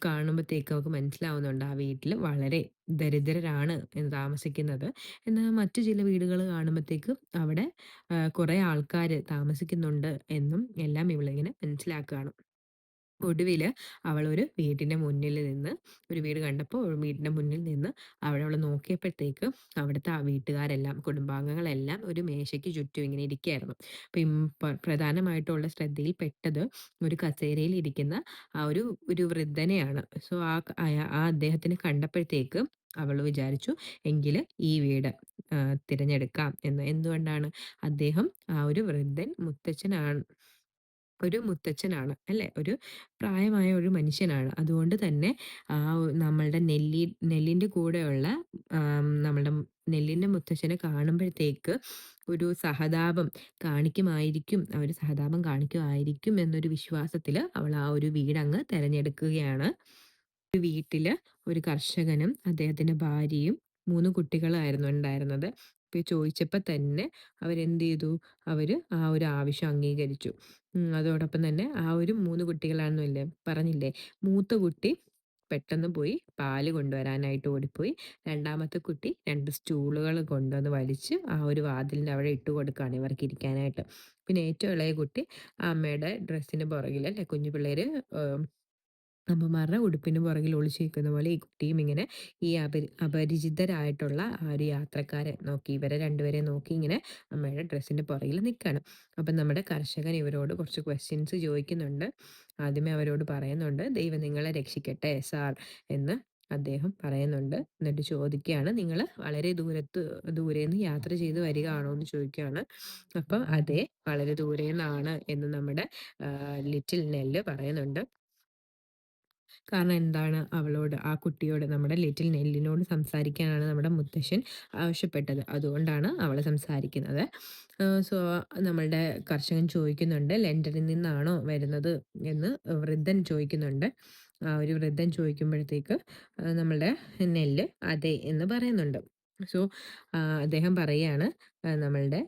കാണുമ്പത്തേക്കും അവൾക്ക് മനസ്സിലാവുന്നുണ്ട് ആ വീട്ടില് വളരെ ദരിദ്രരാണ് താമസിക്കുന്നത്. എന്നാൽ മറ്റു ചില വീടുകൾ കാണുമ്പത്തേക്കും അവിടെ കുറെ ആൾക്കാര് താമസിക്കുന്നുണ്ട് എന്നും എല്ലാം ഇവളിങ്ങനെ മനസ്സിലാക്കുകയാണ്. ഒടുവില് അവളൊരു വീടിന്റെ മുന്നിൽ നിന്ന് ഒരു വീട് കണ്ടപ്പോൾ ഒരു വീടിന്റെ മുന്നിൽ നിന്ന് അവിടെ അവള് നോക്കിയപ്പോഴത്തേക്ക് അവിടുത്തെ ആ വീട്ടുകാരെല്ലാം കുടുംബാംഗങ്ങളെല്ലാം ഒരു മേശയ്ക്ക് ചുറ്റും ഇങ്ങനെ ഇരിക്കുകയായിരുന്നു. അപ്പം പ്രധാനമായിട്ടുള്ള ശ്രദ്ധയിൽ പെട്ടത് ഒരു കസേരയിൽ ഇരിക്കുന്ന ആ ഒരു വൃദ്ധനെയാണ്. സോ ആ അദ്ദേഹത്തിനെ കണ്ടപ്പോഴത്തേക്ക് അവൾ വിചാരിച്ചു എങ്കില് ഈ വീട് തിരഞ്ഞെടുക്കാം എന്ന്. എന്തുകൊണ്ടാണ്? അദ്ദേഹം ആ ഒരു വൃദ്ധൻ മുത്തച്ഛനാണ് അല്ലേ? ഒരു പ്രായമായ ഒരു മനുഷ്യനാണ്. അതുകൊണ്ട് തന്നെ നമ്മളുടെ നെല്ലിൻ്റെ കൂടെയുള്ള നമ്മളുടെ നെല്ലിൻ്റെ മുത്തച്ഛനെ കാണുമ്പോഴത്തേക്ക് ഒരു സഹതാപം സഹതാപം കാണിക്കുമായിരിക്കും എന്നൊരു വിശ്വാസത്തില് അവൾ ആ ഒരു വീടങ്ങ് തെരഞ്ഞെടുക്കുകയാണ്. ഒരു വീട്ടില് ഒരു കർഷകനും അദ്ദേഹത്തിന്റെ ഭാര്യയും 3 കുട്ടികളായിരുന്നു ഉണ്ടായിരുന്നത്. അപ്പൊ ചോദിച്ചപ്പോ തന്നെ അവരെന്ത് ചെയ്തു? അവര് ആ ഒരു ആവശ്യം അംഗീകരിച്ചു. അതോടൊപ്പം തന്നെ ആ ഒരു 3 കുട്ടികളാണെന്നല്ലേ പറഞ്ഞില്ലേ? മൂത്ത കുട്ടി പെട്ടെന്ന് പോയി പാല് കൊണ്ടുവരാനായിട്ട് ഓടിപ്പോയി. രണ്ടാമത്തെ കുട്ടി 2 സ്റ്റൂളുകൾ കൊണ്ടുവന്ന് വലിച്ച് ആ ഒരു വാതിലിന്റെ അവിടെ ഇട്ട് കൊടുക്കുകയാണ് ഇവർക്ക് ഇരിക്കാനായിട്ട്. പിന്നെ ഏറ്റവും ഇളയ കുട്ടി അമ്മയുടെ ഡ്രസ്സിന് പുറകിൽ അല്ലേ, കുഞ്ഞു പിള്ളേര് അമ്മമാരുടെ ഉടുപ്പിന് പുറകിൽ ഒളിച്ച് നിൽക്കുന്ന പോലെ ഈ കുട്ടിയും ഇങ്ങനെ ഈ അപരിചിതരായിട്ടുള്ള ആ ഒരു യാത്രക്കാരെ നോക്കി, ഇവരെ രണ്ടുപേരെയും നോക്കി ഇങ്ങനെ അമ്മയുടെ ഡ്രസ്സിന്റെ പുറകിൽ നിൽക്കുകയാണ്. അപ്പം നമ്മുടെ കർഷകൻ ഇവരോട് കുറച്ച് ക്വസ്റ്റ്യൻസ് ചോദിക്കുന്നുണ്ട്. ആദ്യമേ അവരോട് പറയുന്നുണ്ട്, ദൈവം നിങ്ങളെ രക്ഷിക്കട്ടെ സാർ എന്ന് അദ്ദേഹം പറയുന്നുണ്ട്. എന്നിട്ട് ചോദിക്കുകയാണ്, നിങ്ങൾ വളരെ ദൂരേന്ന് യാത്ര ചെയ്ത് വരികയാണോ എന്ന് ചോദിക്കുകയാണ്. അപ്പം അതെ, വളരെ ദൂരേന്നാണ് എന്ന് നമ്മുടെ ലിറ്റിൽ നെല്ല് പറയുന്നുണ്ട്. കാരണം എന്താണ്, ആ കുട്ടിയോട്, നമ്മുടെ ലിറ്റിൽ നെല്ലിനോട് സംസാരിക്കാനാണ് നമ്മുടെ മുത്തശ്ശൻ ആവശ്യപ്പെട്ടത്. അതുകൊണ്ടാണ് അവള് സംസാരിക്കുന്നത്. സോ നമ്മളുടെ കർഷകൻ ചോദിക്കുന്നുണ്ട്, ലണ്ടനിൽ നിന്നാണോ വരുന്നത് എന്ന് വൃദ്ധൻ ചോദിക്കുന്നുണ്ട്. ആ ഒരു വൃദ്ധൻ ചോദിക്കുമ്പോഴത്തേക്ക് നമ്മളുടെ നെല്ല് അതെ എന്ന് പറയുന്നുണ്ട്. സോ അദ്ദേഹം പറയാണ്, നമ്മളുടെ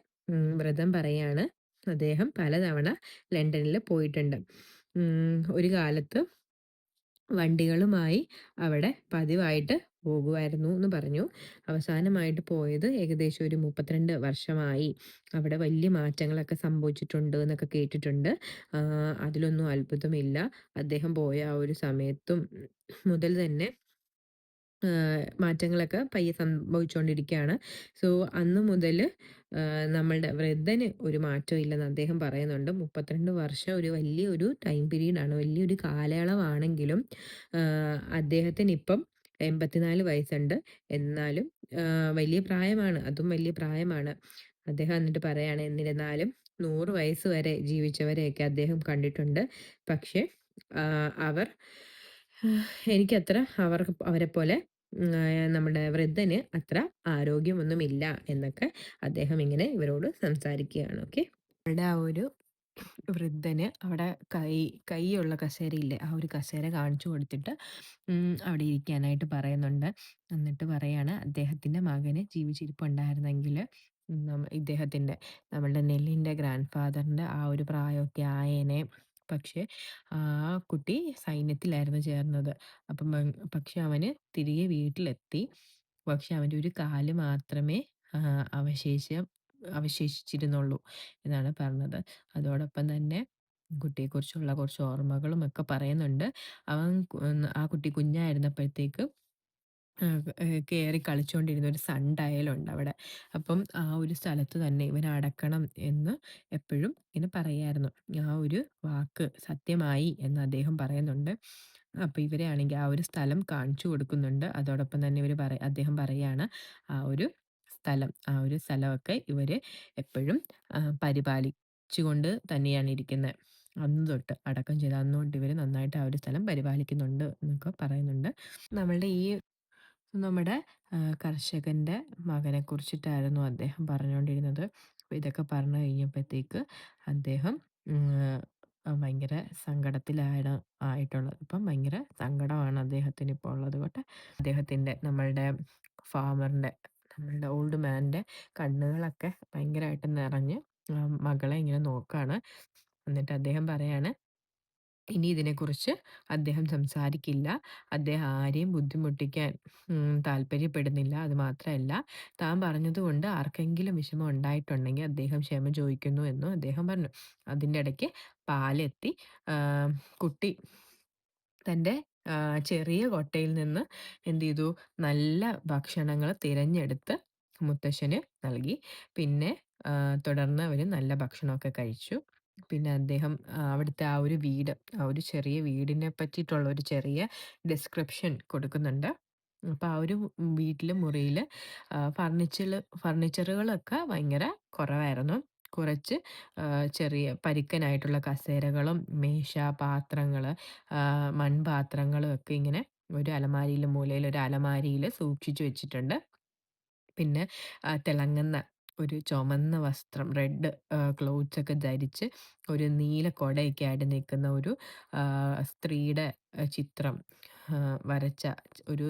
വൃദ്ധൻ പറയാണ്, അദ്ദേഹം പലതവണ ലണ്ടനിൽ പോയിട്ടുണ്ട്. ഒരു കാലത്ത് വണ്ടികളുമായി അവിടെ പതിവായിട്ട് പോകുമായിരുന്നു എന്ന് പറഞ്ഞു. അവസാനമായിട്ട് പോയത് ഏകദേശം ഒരു 32 വർഷമായി. അവിടെ വലിയ മാറ്റങ്ങളൊക്കെ സംഭവിച്ചിട്ടുണ്ട് എന്നൊക്കെ കേട്ടിട്ടുണ്ട്. അതിലൊന്നും അത്ഭുതമില്ല. അദ്ദേഹം പോയ ആ ഒരു സമയത്തും മുതൽ തന്നെ മാറ്റങ്ങളൊക്കെ പയ്യെ സംഭവിച്ചുകൊണ്ടിരിക്കുകയാണ്. സോ അന്ന് മുതൽ നമ്മളുടെ വൃദ്ധന് ഒരു മാറ്റവും ഇല്ലെന്ന് അദ്ദേഹം പറയുന്നുണ്ട്. 32 വർഷം ഒരു വലിയൊരു ടൈം പീരീഡാണ്. വലിയൊരു കാലയളവാണെങ്കിലും അദ്ദേഹത്തിന് ഇപ്പം 84 വയസ്സുണ്ട്. എന്നാലും വലിയ പ്രായമാണ്. അതും വലിയ പ്രായമാണ്. അദ്ദേഹം എന്നിട്ട് പറയാണ്, എന്നിരുന്നാലും 100 വയസ്സ് വരെ ജീവിച്ചവരെയൊക്കെ അദ്ദേഹം കണ്ടിട്ടുണ്ട്. പക്ഷേ അവർ എനിക്കത്ര അവരെപ്പോലെ നമ്മുടെ വൃദ്ധന് അത്ര ആരോഗ്യമൊന്നുമില്ല എന്നൊക്കെ അദ്ദേഹം ഇങ്ങനെ ഇവരോട് സംസാരിക്കുകയാണ്. ഓക്കെ. അവരുടെ ആ ഒരു വൃദ്ധന് അവിടെ കൈയുള്ള കസേരയില്ലേ, ആ ഒരു കസേര കാണിച്ചു കൊടുത്തിട്ട് അവിടെ ഇരിക്കാനായിട്ട് പറയുന്നുണ്ട്. എന്നിട്ട് പറയാണ്, അദ്ദേഹത്തിൻ്റെ മകന് ജീവിച്ചിരിപ്പുണ്ടായിരുന്നെങ്കിൽ ഇദ്ദേഹത്തിൻ്റെ നമ്മളുടെ നെല്ലിൻ്റെ ഗ്രാൻഡ് ഫാദറിൻ്റെ ആ ഒരു പ്രായമൊക്കെ ആയേനെ. പക്ഷേ ആ കുട്ടി സൈന്യത്തിലായിരുന്നു ചേർന്നത്. അപ്പം പക്ഷെ അവന് തിരികെ വീട്ടിലെത്തി. പക്ഷെ അവൻ്റെ ഒരു കാല് മാത്രമേ ആ, അവശേഷ അവശേഷിച്ചിരുന്നുള്ളൂ എന്നാണ് പറഞ്ഞത്. അതോടൊപ്പം തന്നെ കുട്ടിയെക്കുറിച്ചുള്ള കുറച്ച് ഓർമ്മകളും ഒക്കെ പറയുന്നുണ്ട്. അവൻ ആ കുട്ടി കുഞ്ഞായിരുന്നപ്പോഴത്തേക്ക് കേറി കളിച്ചുകൊണ്ടിരുന്ന ഒരു സൺ ഡയലുണ്ട് അവിടെ. അപ്പം ആ ഒരു സ്ഥലത്ത് തന്നെ ഇവനെ അടക്കണം എന്ന് എപ്പോഴും ഇങ്ങനെ പറയായിരുന്നു. ആ ഒരു വാക്ക് സത്യമായി എന്ന് അദ്ദേഹം പറയുന്നുണ്ട്. അപ്പോൾ ഇവരെ ആണെങ്കിൽ ആ ഒരു സ്ഥലം കാണിച്ചു കൊടുക്കുന്നുണ്ട്. അതോടൊപ്പം തന്നെ അദ്ദേഹം പറയാണ്, ആ ഒരു ആ ഒരു സ്ഥലമൊക്കെ ഇവര് എപ്പോഴും പരിപാലിച്ചുകൊണ്ട് തന്നെയാണ് ഇരിക്കുന്നത്. അന്ന് തൊട്ട് അടക്കം ചെയ്ത അന്ന് തൊട്ട് ഇവര് നന്നായിട്ട് ആ ഒരു സ്ഥലം പരിപാലിക്കുന്നുണ്ട് എന്നൊക്കെ പറയുന്നുണ്ട്. നമ്മളുടെ ഈ നമ്മുടെ കർഷകൻ്റെ മകനെക്കുറിച്ചിട്ടായിരുന്നു അദ്ദേഹം പറഞ്ഞുകൊണ്ടിരുന്നത്. അപ്പോൾ ഇതൊക്കെ പറഞ്ഞു കഴിഞ്ഞപ്പോഴത്തേക്ക് അദ്ദേഹം ഭയങ്കര സങ്കടത്തിലാണ് ആയിട്ടുള്ളത്. ഇപ്പം ഭയങ്കര സങ്കടമാണ് അദ്ദേഹത്തിന് ഇപ്പോൾ ഉള്ളത്. കേട്ടോ. അദ്ദേഹത്തിൻ്റെ നമ്മളുടെ ഫാമറിൻ്റെ നമ്മളുടെ ഓൾഡ് മാൻ്റെ കണ്ണുകളൊക്കെ ഭയങ്കരമായിട്ട് നിറഞ്ഞ് മകളെ ഇങ്ങനെ നോക്കുകയാണ്. എന്നിട്ട് അദ്ദേഹം പറയാണ്, ഇനി ഇതിനെക്കുറിച്ച് അദ്ദേഹം സംസാരിക്കില്ല. അദ്ദേഹം ആരെയും ബുദ്ധിമുട്ടിക്കാൻ താല്പര്യപ്പെടുന്നില്ല. അത് മാത്രമല്ല, താൻ പറഞ്ഞതുകൊണ്ട് ആർക്കെങ്കിലും വിഷമം ഉണ്ടായിട്ടുണ്ടെങ്കിൽ അദ്ദേഹം ക്ഷമ ചോദിക്കുന്നു എന്നും അദ്ദേഹം പറഞ്ഞു. അതിൻ്റെ ഇടയ്ക്ക് പാലെത്തി. കുട്ടി തൻ്റെ ചെറിയ കൊട്ടയിൽ നിന്ന് എന്ത് ചെയ്തു, നല്ല ഭക്ഷണങ്ങൾ തിരഞ്ഞെടുത്ത് മുത്തശ്ശന് നൽകി. പിന്നെ തുടർന്ന് അവർ നല്ല ഭക്ഷണമൊക്കെ കഴിച്ചു. പിന്നെ അദ്ദേഹം അവിടുത്തെ ആ ഒരു വീട്, ആ ഒരു ചെറിയ വീടിനെ പറ്റിയിട്ടുള്ള ഒരു ചെറിയ ഡിസ്ക്രിപ്ഷൻ കൊടുക്കുന്നുണ്ട്. അപ്പോൾ ആ ഒരു വീട്ടിലെ മുറിയിൽ ഫർണിച്ചറുകളൊക്കെ ഭയങ്കര കുറവായിരുന്നു. കുറച്ച് ചെറിയ പരുക്കനായിട്ടുള്ള കസേരകളും മേശ, പാത്രങ്ങൾ, മൺപാത്രങ്ങളും ഒക്കെ ഇങ്ങനെ ഒരു അലമാരിയിൽ, മൂലയിൽ ഒരു അലമാരിയിൽ സൂക്ഷിച്ചു വെച്ചിട്ടുണ്ട്. പിന്നെ തിളങ്ങുന്ന ഒരു ചുമന്ന വസ്ത്രം, റെഡ് ക്ലോത്ത്സ് ഒക്കെ ധരിച്ച് ഒരു നീല കുടയൊക്കെ ആയിട്ട് നിൽക്കുന്ന ഒരു സ്ത്രീയുടെ ചിത്രം വരച്ച ഒരു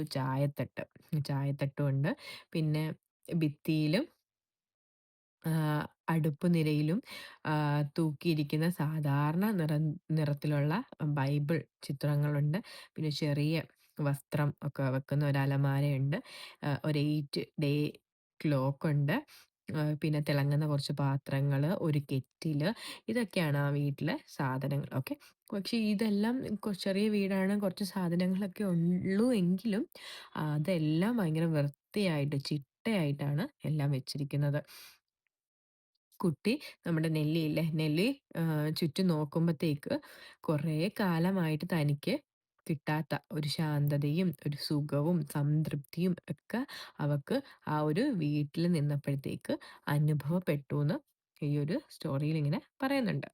ചായത്തട്ടും ഉണ്ട്. പിന്നെ ഭിത്തിയിലും അടുപ്പ് നിരയിലും തൂക്കിയിരിക്കുന്ന സാധാരണ നിറത്തിലുള്ള ബൈബിൾ ചിത്രങ്ങളുണ്ട്. പിന്നെ ചെറിയ വസ്ത്രം ഒക്കെ വെക്കുന്ന ഒരു അലമാരയുണ്ട്. ഒരു 8 ഡേ ക്ലോക്കുണ്ട്. പിന്നെ തിളങ്ങുന്ന കുറച്ച് പാത്രങ്ങൾ, ഒരു കെറ്റില്, ഇതൊക്കെയാണ് ആ വീട്ടിലെ സാധനങ്ങൾ. ഓക്കെ. പക്ഷേ ഇതെല്ലാം ചെറിയ വീടാണ്, കുറച്ച് സാധനങ്ങളൊക്കെ ഉള്ളൂ എങ്കിലും അതെല്ലാം ഭയങ്കര വൃത്തിയായിട്ട് ചിട്ടയായിട്ടാണ് എല്ലാം വെച്ചിരിക്കുന്നത്. കുട്ടി നമ്മുടെ നെല്ലിയില്ലേ, നെല്ലി ചുറ്റും നോക്കുമ്പത്തേക്ക് കുറേ കാലമായിട്ട് തനിക്ക് കിട്ടാത്ത ഒരു ശാന്തതയും ഒരു സുഖവും സംതൃപ്തിയും ഒക്കെ അവക്ക് ആ ഒരു വീട്ടിൽ നിന്നപ്പോഴത്തേക്ക് അനുഭവപ്പെട്ടൂന്ന് ഈ ഒരു സ്റ്റോറിയിൽ ഇങ്ങനെ പറയുന്നുണ്ട്.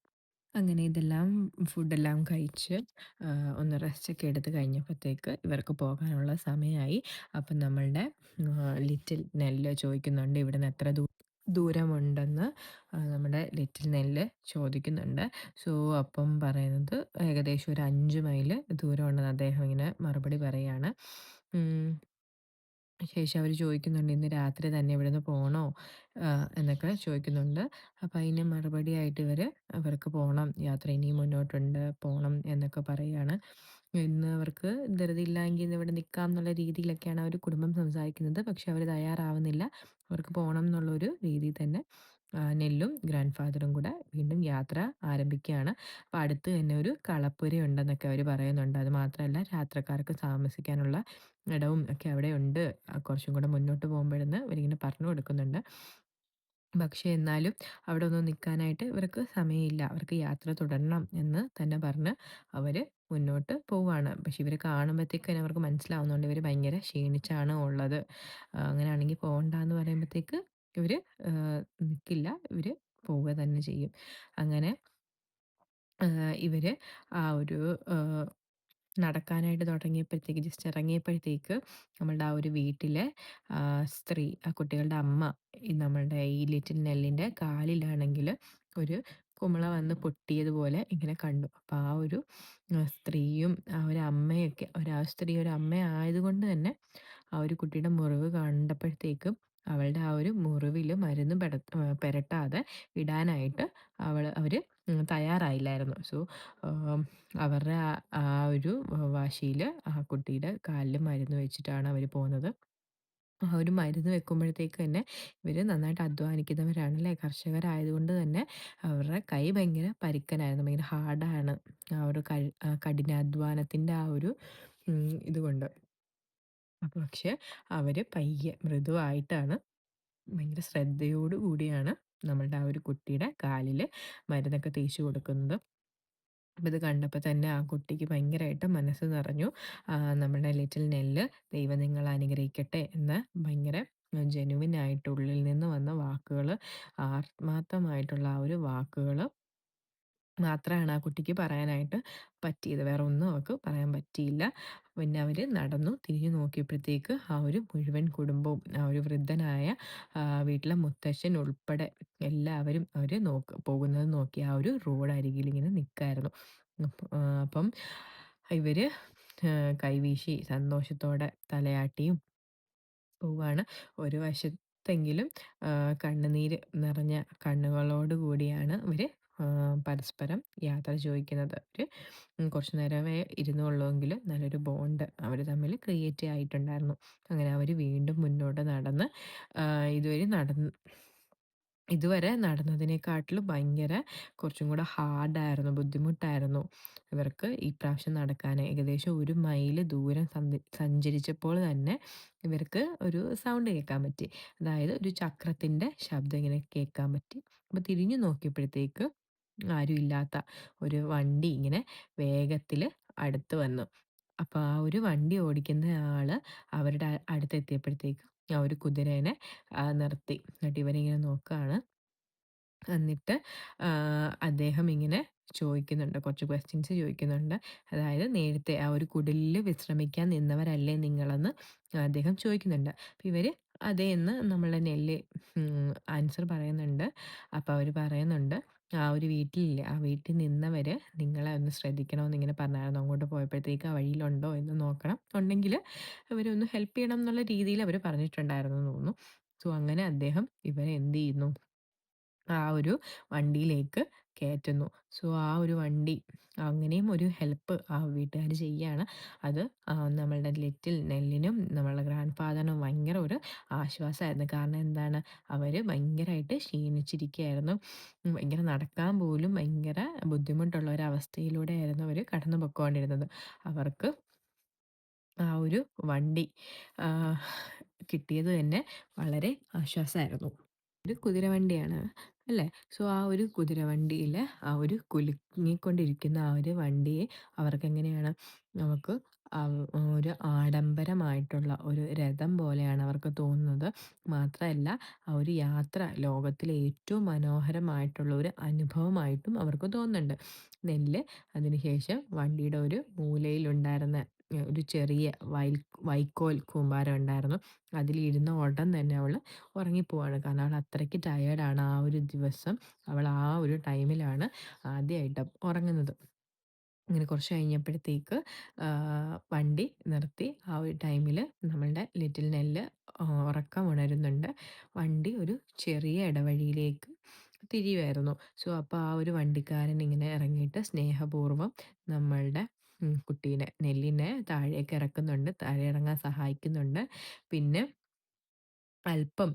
അങ്ങനെ ഇതെല്ലാം ഫുഡെല്ലാം കഴിച്ച് ഒന്ന് റെസ്റ്റൊക്കെ എടുത്ത് കഴിഞ്ഞപ്പോഴത്തേക്ക് ഇവർക്ക് പോകാനുള്ള സമയമായി. അപ്പം നമ്മളുടെ ലിറ്റിൽ നെല്ല് ചോദിക്കുന്നുണ്ട്, ഇവിടുന്ന് എത്ര ദൂരമുണ്ടെന്ന് നമ്മുടെ ലിറ്റിൽ നെല്ല് ചോദിക്കുന്നുണ്ട്. സോ അപ്പം പറയുന്നത് ഏകദേശം ഒരു 5 മൈൽ ദൂരമുണ്ടെന്ന് അദ്ദേഹം ഇങ്ങനെ മറുപടി പറയാണ്. ശേഷം അവർ ചോദിക്കുന്നുണ്ട്, ഇന്ന് രാത്രി തന്നെ ഇവിടുന്ന് പോണോ എന്നൊക്കെ ചോദിക്കുന്നുണ്ട്. അപ്പം അതിന് മറുപടിയായിട്ട് അവർക്ക് പോണം, യാത്ര ഇനിയും മുന്നോട്ടുണ്ട്, പോണം എന്നൊക്കെ പറയാണ്. ഇന്ന് അവർക്ക് ധൃതിയില്ല എങ്കിൽ ഇന്ന് ഇവിടെ നിൽക്കാം എന്നുള്ള രീതിയിലൊക്കെയാണ് ആ ഒരു കുടുംബം സംസാരിക്കുന്നത്. പക്ഷെ അവർ തയ്യാറാവുന്നില്ല. അവർക്ക് പോണം എന്നുള്ളൊരു രീതിയിൽ തന്നെ നെല്ലും ഗ്രാൻഡ് ഫാദറും കൂടെ വീണ്ടും യാത്ര ആരംഭിക്കുകയാണ്. അപ്പോൾ അടുത്ത് തന്നെ ഒരു കളപ്പുര ഉണ്ടെന്നൊക്കെ അവർ പറയുന്നുണ്ട്. അത് മാത്രമല്ല യാത്രക്കാർക്ക് താമസിക്കാനുള്ള ഇടവും ഒക്കെ അവിടെ ഉണ്ട്. കുറച്ചും കൂടെ മുന്നോട്ട് പോകുമ്പോഴെന്ന് ഇവരിങ്ങനെ പറഞ്ഞു കൊടുക്കുന്നുണ്ട്. പക്ഷേ എന്നാലും അവിടെ ഒന്നും നിൽക്കാനായിട്ട് ഇവർക്ക് സമയമില്ല. അവർക്ക് യാത്ര തുടരണം എന്ന് തന്നെ പറഞ്ഞ് അവര് മുന്നോട്ട് പോവാണ്. പക്ഷെ ഇവരെ കാണുമ്പഴത്തേക്ക് തന്നെ അവർക്ക് മനസ്സിലാവുന്നുണ്ട് ഇവര് ഭയങ്കര ക്ഷീണിച്ചാണ് ഉള്ളത്. അങ്ങനെയാണെങ്കി പോവണ്ടാന്ന് പറയുമ്പത്തേക്ക് ഇവര് നിക്കില്ല. ഇവര് പോവുക തന്നെ ചെയ്യും. അങ്ങനെ ഇവര് ആ ഒരു ഏഹ് നടക്കാനായിട്ട് തുടങ്ങിയപ്പോഴത്തേക്ക് ജസ്റ്റ് ഇറങ്ങിയപ്പോഴത്തേക്ക് നമ്മളുടെ ആ ഒരു വീട്ടിലെ സ്ത്രീ, ആ കുട്ടികളുടെ അമ്മ ഈ നമ്മളുടെ ഈ ലിറ്റിൽ നെല്ലിൻ്റെ കാലിലാണെങ്കില് ഒരു കുമിള വന്ന് പൊട്ടിയതുപോലെ ഇങ്ങനെ കണ്ടു. അപ്പൊ ആ ഒരു സ്ത്രീയും ആ ഒരു അമ്മയൊക്കെ ആ സ്ത്രീ ഒരു അമ്മ ആയതുകൊണ്ട് തന്നെ ആ ഒരു കുട്ടിയുടെ മുറിവ് കണ്ടപ്പോഴത്തേക്കും അവളുടെ ആ ഒരു മുറിവില് മരുന്ന് പെരട്ടാതെ വിടാനായിട്ട് അവര് തയ്യാറായില്ലായിരുന്നു. സോ, അവരുടെ ആ ആ ഒരു വാശിയില് ആ കുട്ടിയുടെ കാലില് മരുന്ന് വെച്ചിട്ടാണ് അവര് പോന്നത്. ആ ഒരു മരുന്ന് വെക്കുമ്പോഴത്തേക്ക് തന്നെ ഇവര് നന്നായിട്ട് അധ്വാനിക്കുന്നവരാണല്ലേ, കർഷകരായതുകൊണ്ട് തന്നെ അവരുടെ കൈ ഭയങ്കര പരുക്കനായിരുന്നു. ഭയങ്കര ഹാർഡാണ്. ആ ഒരു കഠിനാധ്വാനത്തിൻ്റെ ആ ഒരു ഇതുകൊണ്ട്. അപ്പൊ പക്ഷെ അവര് പയ്യെ മൃദുവായിട്ടാണ് ഭയങ്കര ശ്രദ്ധയോടു കൂടിയാണ് നമ്മളുടെ ആ ഒരു കുട്ടിയുടെ കാലില് മരുന്നൊക്കെ തേച്ച് കൊടുക്കുന്നത്. അപ്പൊ ഇത് കണ്ടപ്പോ തന്നെ ആ കുട്ടിക്ക് ഭയങ്കരായിട്ട് മനസ്സ് നിറഞ്ഞു. നമ്മുടെ ലിറ്റിൽ നെല്ല് ദൈവം നിങ്ങളെ അനുഗ്രഹിക്കട്ടെ എന്ന് ഭയങ്കര ജെനുവിൻ ആയിട്ട് ഉള്ളിൽ നിന്ന് വന്ന വാക്കുകള്, ആത്മാർത്ഥമായിട്ടുള്ള ആ ഒരു വാക്കുകള് മാത്രമാണ് ആ കുട്ടിക്ക് പറയാനായിട്ട് പറ്റിയത്. വേറെ ഒന്നും അവൾക്ക് പറയാൻ പറ്റിയില്ല. പിന്നെ അവര് നടന്നു തിരിഞ്ഞു നോക്കിയപ്പോഴത്തേക്ക് ആ ഒരു മുഴുവൻ കുടുംബവും, ആ ഒരു വൃദ്ധനായ വീട്ടിലെ മുത്തശ്ശൻ ഉൾപ്പെടെ എല്ലാവരും അവര് പോകുന്നത് നോക്കി ആ ഒരു റോഡ് അരികിൽ ഇങ്ങനെ നിക്കായിരുന്നു. അപ്പം ഇവര് കൈവീശി സന്തോഷത്തോടെ തലയാട്ടിയും പോവാണ്. ഒരു വശത്തെങ്കിലും കണ്ണുനീര് നിറഞ്ഞ കണ്ണുകളോട് കൂടിയാണ് ഇവര് പരസ്പരം യാത്ര ചോദിക്കുന്നത്. അവര് കുറച്ചു നേരമേ ഇരുന്നുള്ളൂവെങ്കിലും നല്ലൊരു ബോണ്ട് അവര് തമ്മില് ക്രിയേറ്റ് ആയിട്ടുണ്ടായിരുന്നു. അങ്ങനെ അവര് വീണ്ടും മുന്നോട്ട് നടന്ന് ഇതുവഴി ഇതുവരെ നടന്നതിനെക്കാട്ടിലും ഭയങ്കര കുറച്ചും കൂടെ ഹാർഡായിരുന്നു, ബുദ്ധിമുട്ടായിരുന്നു ഇവർക്ക് ഈ പ്രാവശ്യം നടക്കാന്. ഏകദേശം 1 മൈല് ദൂരം സഞ്ചരിച്ചപ്പോൾ തന്നെ ഇവർക്ക് ഒരു സൗണ്ട് കേൾക്കാൻ പറ്റി. അതായത് ഒരു ചക്രത്തിൻ്റെ ശബ്ദം ഇങ്ങനെ കേൾക്കാൻ പറ്റി. അപ്പൊ തിരിഞ്ഞു നോക്കിയപ്പോഴത്തേക്ക് ആരും ഇല്ലാത്ത ഒരു വണ്ടി ഇങ്ങനെ വേഗത്തില് അടുത്ത് വന്നു. അപ്പൊ ആ ഒരു വണ്ടി ഓടിക്കുന്ന ആള് അവരുടെ അടുത്തെത്തിയപ്പോഴത്തേക്ക് ആ ഒരു കുതിരേനെ നിർത്തി. എന്നിട്ട് ഇവരിങ്ങനെ നോക്കാണ്. എന്നിട്ട് അദ്ദേഹം ഇങ്ങനെ ചോദിക്കുന്നുണ്ട്. കുറച്ച് ക്വസ്റ്റ്യൻസ് ചോദിക്കുന്നുണ്ട്. അതായത് നേരത്തെ ആ ഒരു കുടിലില് വിശ്രമിക്കാൻ നിന്നവരല്ലേ നിങ്ങളെന്ന് അദ്ദേഹം ചോദിക്കുന്നുണ്ട്. അപ്പൊ ഇവര് അതേ എന്ന് നമ്മളുടെ നെല്ല് ആൻസർ പറയുന്നുണ്ട്. അപ്പൊ അവര് പറയുന്നുണ്ട്, ആ ഒരു വീട്ടിലില്ലേ, ആ വീട്ടിൽ നിന്നവര് നിങ്ങളെ ഒന്ന് ശ്രദ്ധിക്കണമെന്ന് ഇങ്ങനെ പറഞ്ഞായിരുന്നു. അങ്ങോട്ട് പോയപ്പോഴത്തേക്ക് ആ വഴിയിലുണ്ടോ എന്ന് നോക്കണം. ഉണ്ടെങ്കില് അവരെ ഒന്ന് ഹെൽപ്പ് ചെയ്യണം എന്നുള്ള രീതിയിൽ അവര് പറഞ്ഞിട്ടുണ്ടായിരുന്നെന്ന് തോന്നുന്നു. സോ അങ്ങനെ അദ്ദേഹം ഇവരെ എന്ത് ചെയ്യുന്നു, ആ ഒരു വണ്ടിയിലേക്ക് കയറ്റുന്നു. സോ ആ ഒരു വണ്ടി അങ്ങനെയും ഒരു ഹെൽപ്പ് ആ വീട്ടുകാര് ചെയ്യാണ്. അത് നമ്മളുടെ ലിറ്റിൽ നെല്ലിനും നമ്മളുടെ ഗ്രാൻഡ് ഫാദറിനും ഭയങ്കര ഒരു ആശ്വാസമായിരുന്നു. കാരണം എന്താണ്, അവര് ഭയങ്കരമായിട്ട് ക്ഷീണിച്ചിരിക്കുകയായിരുന്നു. ഭയങ്കര നടക്കാൻ പോലും ഭയങ്കര ബുദ്ധിമുട്ടുള്ള ഒരവസ്ഥയിലൂടെയായിരുന്നു അവര് കടന്നു പൊക്കോണ്ടിരുന്നത്. അവർക്ക് ആ ഒരു വണ്ടി ആഹ് കിട്ടിയത് തന്നെ വളരെ ആശ്വാസമായിരുന്നു. ഒരു കുതിരവണ്ടിയാണ് അല്ലേ? സോ ആ ഒരു കുതിരവണ്ടിയില് ആ ഒരു കുലുങ്ങിക്കൊണ്ടിരിക്കുന്ന ആ ഒരു വണ്ടിയെ അവർക്കെങ്ങനെയാണ് നമുക്ക് ഒരു ആഡംബരമായിട്ടുള്ള ഒരു രഥം പോലെയാണ് അവർക്ക് തോന്നുന്നത്. മാത്രമല്ല ആ ഒരു യാത്ര ലോകത്തിലെ ഏറ്റവും മനോഹരമായിട്ടുള്ള ഒരു അനുഭവമായിട്ടും അവർക്ക് തോന്നുന്നുണ്ട്. നെല്ല് അതിനുശേഷം വണ്ടിയുടെ ഒരു മൂലയിലുണ്ടായിരുന്ന ഒരു ചെറിയ വൈക്കോൽ കൂമ്പാരം ഉണ്ടായിരുന്നു. അതിലിരുന്ന ഉടൻ തന്നെ അവള് ഉറങ്ങിപ്പോവാണ്. കാരണം അവൾ അത്രയ്ക്ക് ടയേർഡാണ്. ആ ഒരു ദിവസം അവൾ ആ ഒരു ടൈമിലാണ് ആദ്യമായിട്ട് ഉറങ്ങുന്നത്. അങ്ങനെ കുറച്ച് കഴിഞ്ഞപ്പോഴത്തേക്ക് വണ്ടി നിർത്തി. ആ ഒരു ടൈമില് നമ്മളുടെ ലിറ്റിൽ നെല്ല് ഉറക്കം ഉണരുന്നുണ്ട്. വണ്ടി ഒരു ചെറിയ ഇടവഴിയിലേക്ക് തിരിയുവായിരുന്നു. സോ അപ്പോൾ ആ ഒരു വണ്ടിക്കാരൻ ഇങ്ങനെ ഇറങ്ങിയിട്ട് സ്നേഹപൂർവ്വം നമ്മളുടെ കുട്ടീനെ നെല്ലിനെ താഴേക്ക് ഇറക്കുന്നുണ്ട്. താഴെ ഇറങ്ങാൻ സഹായിക്കുന്നുണ്ട്. പിന്നെ അല്പം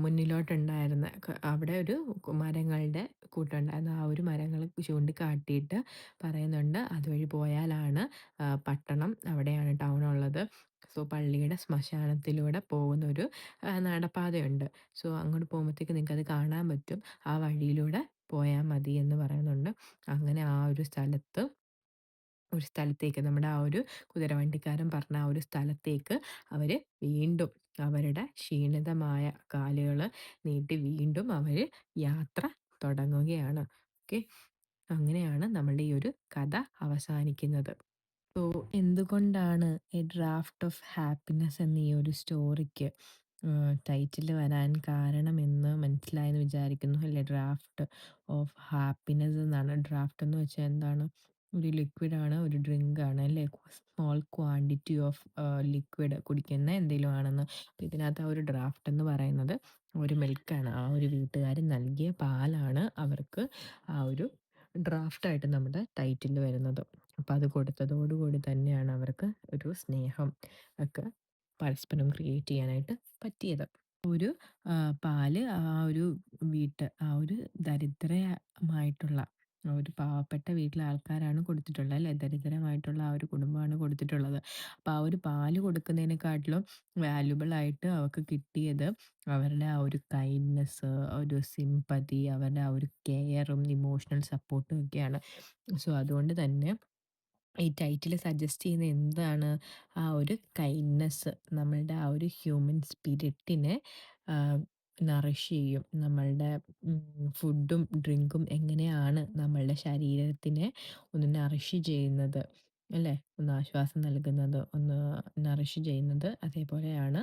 മുന്നിലോട്ടുണ്ടായിരുന്ന അവിടെ ഒരു മരങ്ങളുടെ കൂട്ടമുണ്ടായിരുന്നു. ആ ഒരു മരങ്ങൾ ചൂണ്ടിക്കാട്ടിയിട്ട് പറയുന്നുണ്ട്, അതുവഴി പോയാലാണ് പട്ടണം, അവിടെയാണ് ടൗണുള്ളത്. സോ പള്ളിയുടെ ശ്മശാനത്തിലൂടെ പോകുന്നൊരു നടപ്പാതയുണ്ട്. സോ അങ്ങോട്ട് പോകുമ്പോഴത്തേക്ക് നിങ്ങൾക്കത് കാണാൻ പറ്റും. ആ വഴിയിലൂടെ പോയാൽ മതി എന്ന് പറയുന്നുണ്ട്. അങ്ങനെ ആ ഒരു സ്ഥലത്തേക്ക് നമ്മുടെ ആ ഒരു കുതിരവണ്ടിക്കാരൻ പറഞ്ഞ ആ ഒരു സ്ഥലത്തേക്ക് അവര് വീണ്ടും അവരുടെ ക്ഷീണിതമായ കാലുകൾ നീട്ടി വീണ്ടും അവര് യാത്ര തുടങ്ങുകയാണ്. ഓക്കെ. അങ്ങനെയാണ് നമ്മളുടെ ഈ ഒരു കഥ അവസാനിക്കുന്നത്. സോ എന്തുകൊണ്ടാണ് എ ഡ്രാഫ്റ്റ് ഓഫ് ഹാപ്പിനെസ് എന്ന ഈ ഒരു സ്റ്റോറിക്ക് ടൈറ്റിൽ വരാൻ കാരണമെന്ന് മനസ്സിലായെന്ന് വിചാരിക്കുന്നു അല്ലേ? ഡ്രാഫ്റ്റ് ഓഫ് ഹാപ്പിനെസ് എന്നാണ്. ഡ്രാഫ്റ്റ് എന്ന് വെച്ചാൽ എന്താണ്? ഒരു ലിക്വിഡാണ്, ഒരു ഡ്രിങ്കാണ് അല്ലേ? സ്മോൾ ക്വാണ്ടിറ്റി ഓഫ് ലിക്വിഡ് കുടിക്കുന്ന എന്തെങ്കിലും ആണെന്ന്. അപ്പോൾ ഇതിനകത്ത് ആ ഒരു ഡ്രാഫ്റ്റ് എന്ന് പറയുന്നത് ഒരു മിൽക്കാണ്. ആ ഒരു വീട്ടുകാർ നൽകിയ പാലാണ് അവർക്ക് ആ ഒരു ഡ്രാഫ്റ്റായിട്ട് നമ്മുടെ ടൈറ്റിൽ വരുന്നത്. അപ്പം അത് കൊടുത്തതോടുകൂടി തന്നെയാണ് അവർക്ക് ഒരു സ്നേഹം ഒക്കെ പരസ്പരം ക്രിയേറ്റ് ചെയ്യാനായിട്ട് പറ്റിയത്. ഒരു പാല് ആ ഒരു ആ ഒരു ദരിദ്രമായിട്ടുള്ള ആ ഒരു പാവപ്പെട്ട വീട്ടിലെ ആൾക്കാരാണ് കൊടുത്തിട്ടുള്ളത് അല്ലേ? ദരിദ്രമായിട്ടുള്ള ആ ഒരു കുടുംബമാണ് കൊടുത്തിട്ടുള്ളത്. അപ്പോൾ ആ ഒരു പാല് കൊടുക്കുന്നതിനെക്കാട്ടിലും വാല്യുബിൾ ആയിട്ട് അവർക്ക് കിട്ടിയത് അവരുടെ ആ ഒരു കൈൻഡ്നെസ്, ഒരു സിമ്പതി, അവരുടെ ആ ഒരു കെയറും ഇമോഷണൽ സപ്പോർട്ടും ഒക്കെയാണ്. സോ അതുകൊണ്ട് തന്നെ ഈ ടൈറ്റിൽ സജസ്റ്റ് ചെയ്യുന്ന എന്താണ്? ആ ഒരു കൈൻഡ്നെസ് നമ്മളുടെ ആ ഒരു ഹ്യൂമൻ സ്പിരിറ്റിനെ നറിഷ് ചെയ്യും. നമ്മളുടെ ഫുഡും ഡ്രിങ്കും എങ്ങനെയാണ് നമ്മളുടെ ശരീരത്തിനെ ഒന്ന് നറിഷ് ചെയ്യുന്നത് അല്ലേ? ഒന്ന് ആശ്വാസം നൽകുന്നത്, ഒന്ന് നറിഷ് ചെയ്യുന്നത്. അതേപോലെയാണ്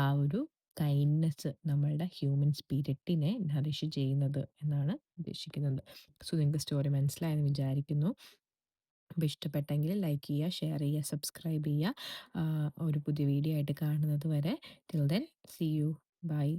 ആ ഒരു കൈൻഡ്നെസ് നമ്മളുടെ ഹ്യൂമൻ സ്പിരിറ്റിനെ നറിഷ് ചെയ്യുന്നത് എന്നാണ് ഉദ്ദേശിക്കുന്നത്. സോ നിങ്ങൾക്ക് സ്റ്റോറി മനസ്സിലായെന്ന് വിചാരിക്കുന്നു. അപ്പോൾ ഇഷ്ടപ്പെട്ടെങ്കിൽ ലൈക്ക് ചെയ്യുക, ഷെയർ ചെയ്യുക, സബ്സ്ക്രൈബ് ചെയ്യുക. ഒരു പുതിയ വീഡിയോ ആയിട്ട് കാണുന്നത് വരെ till then see you. By.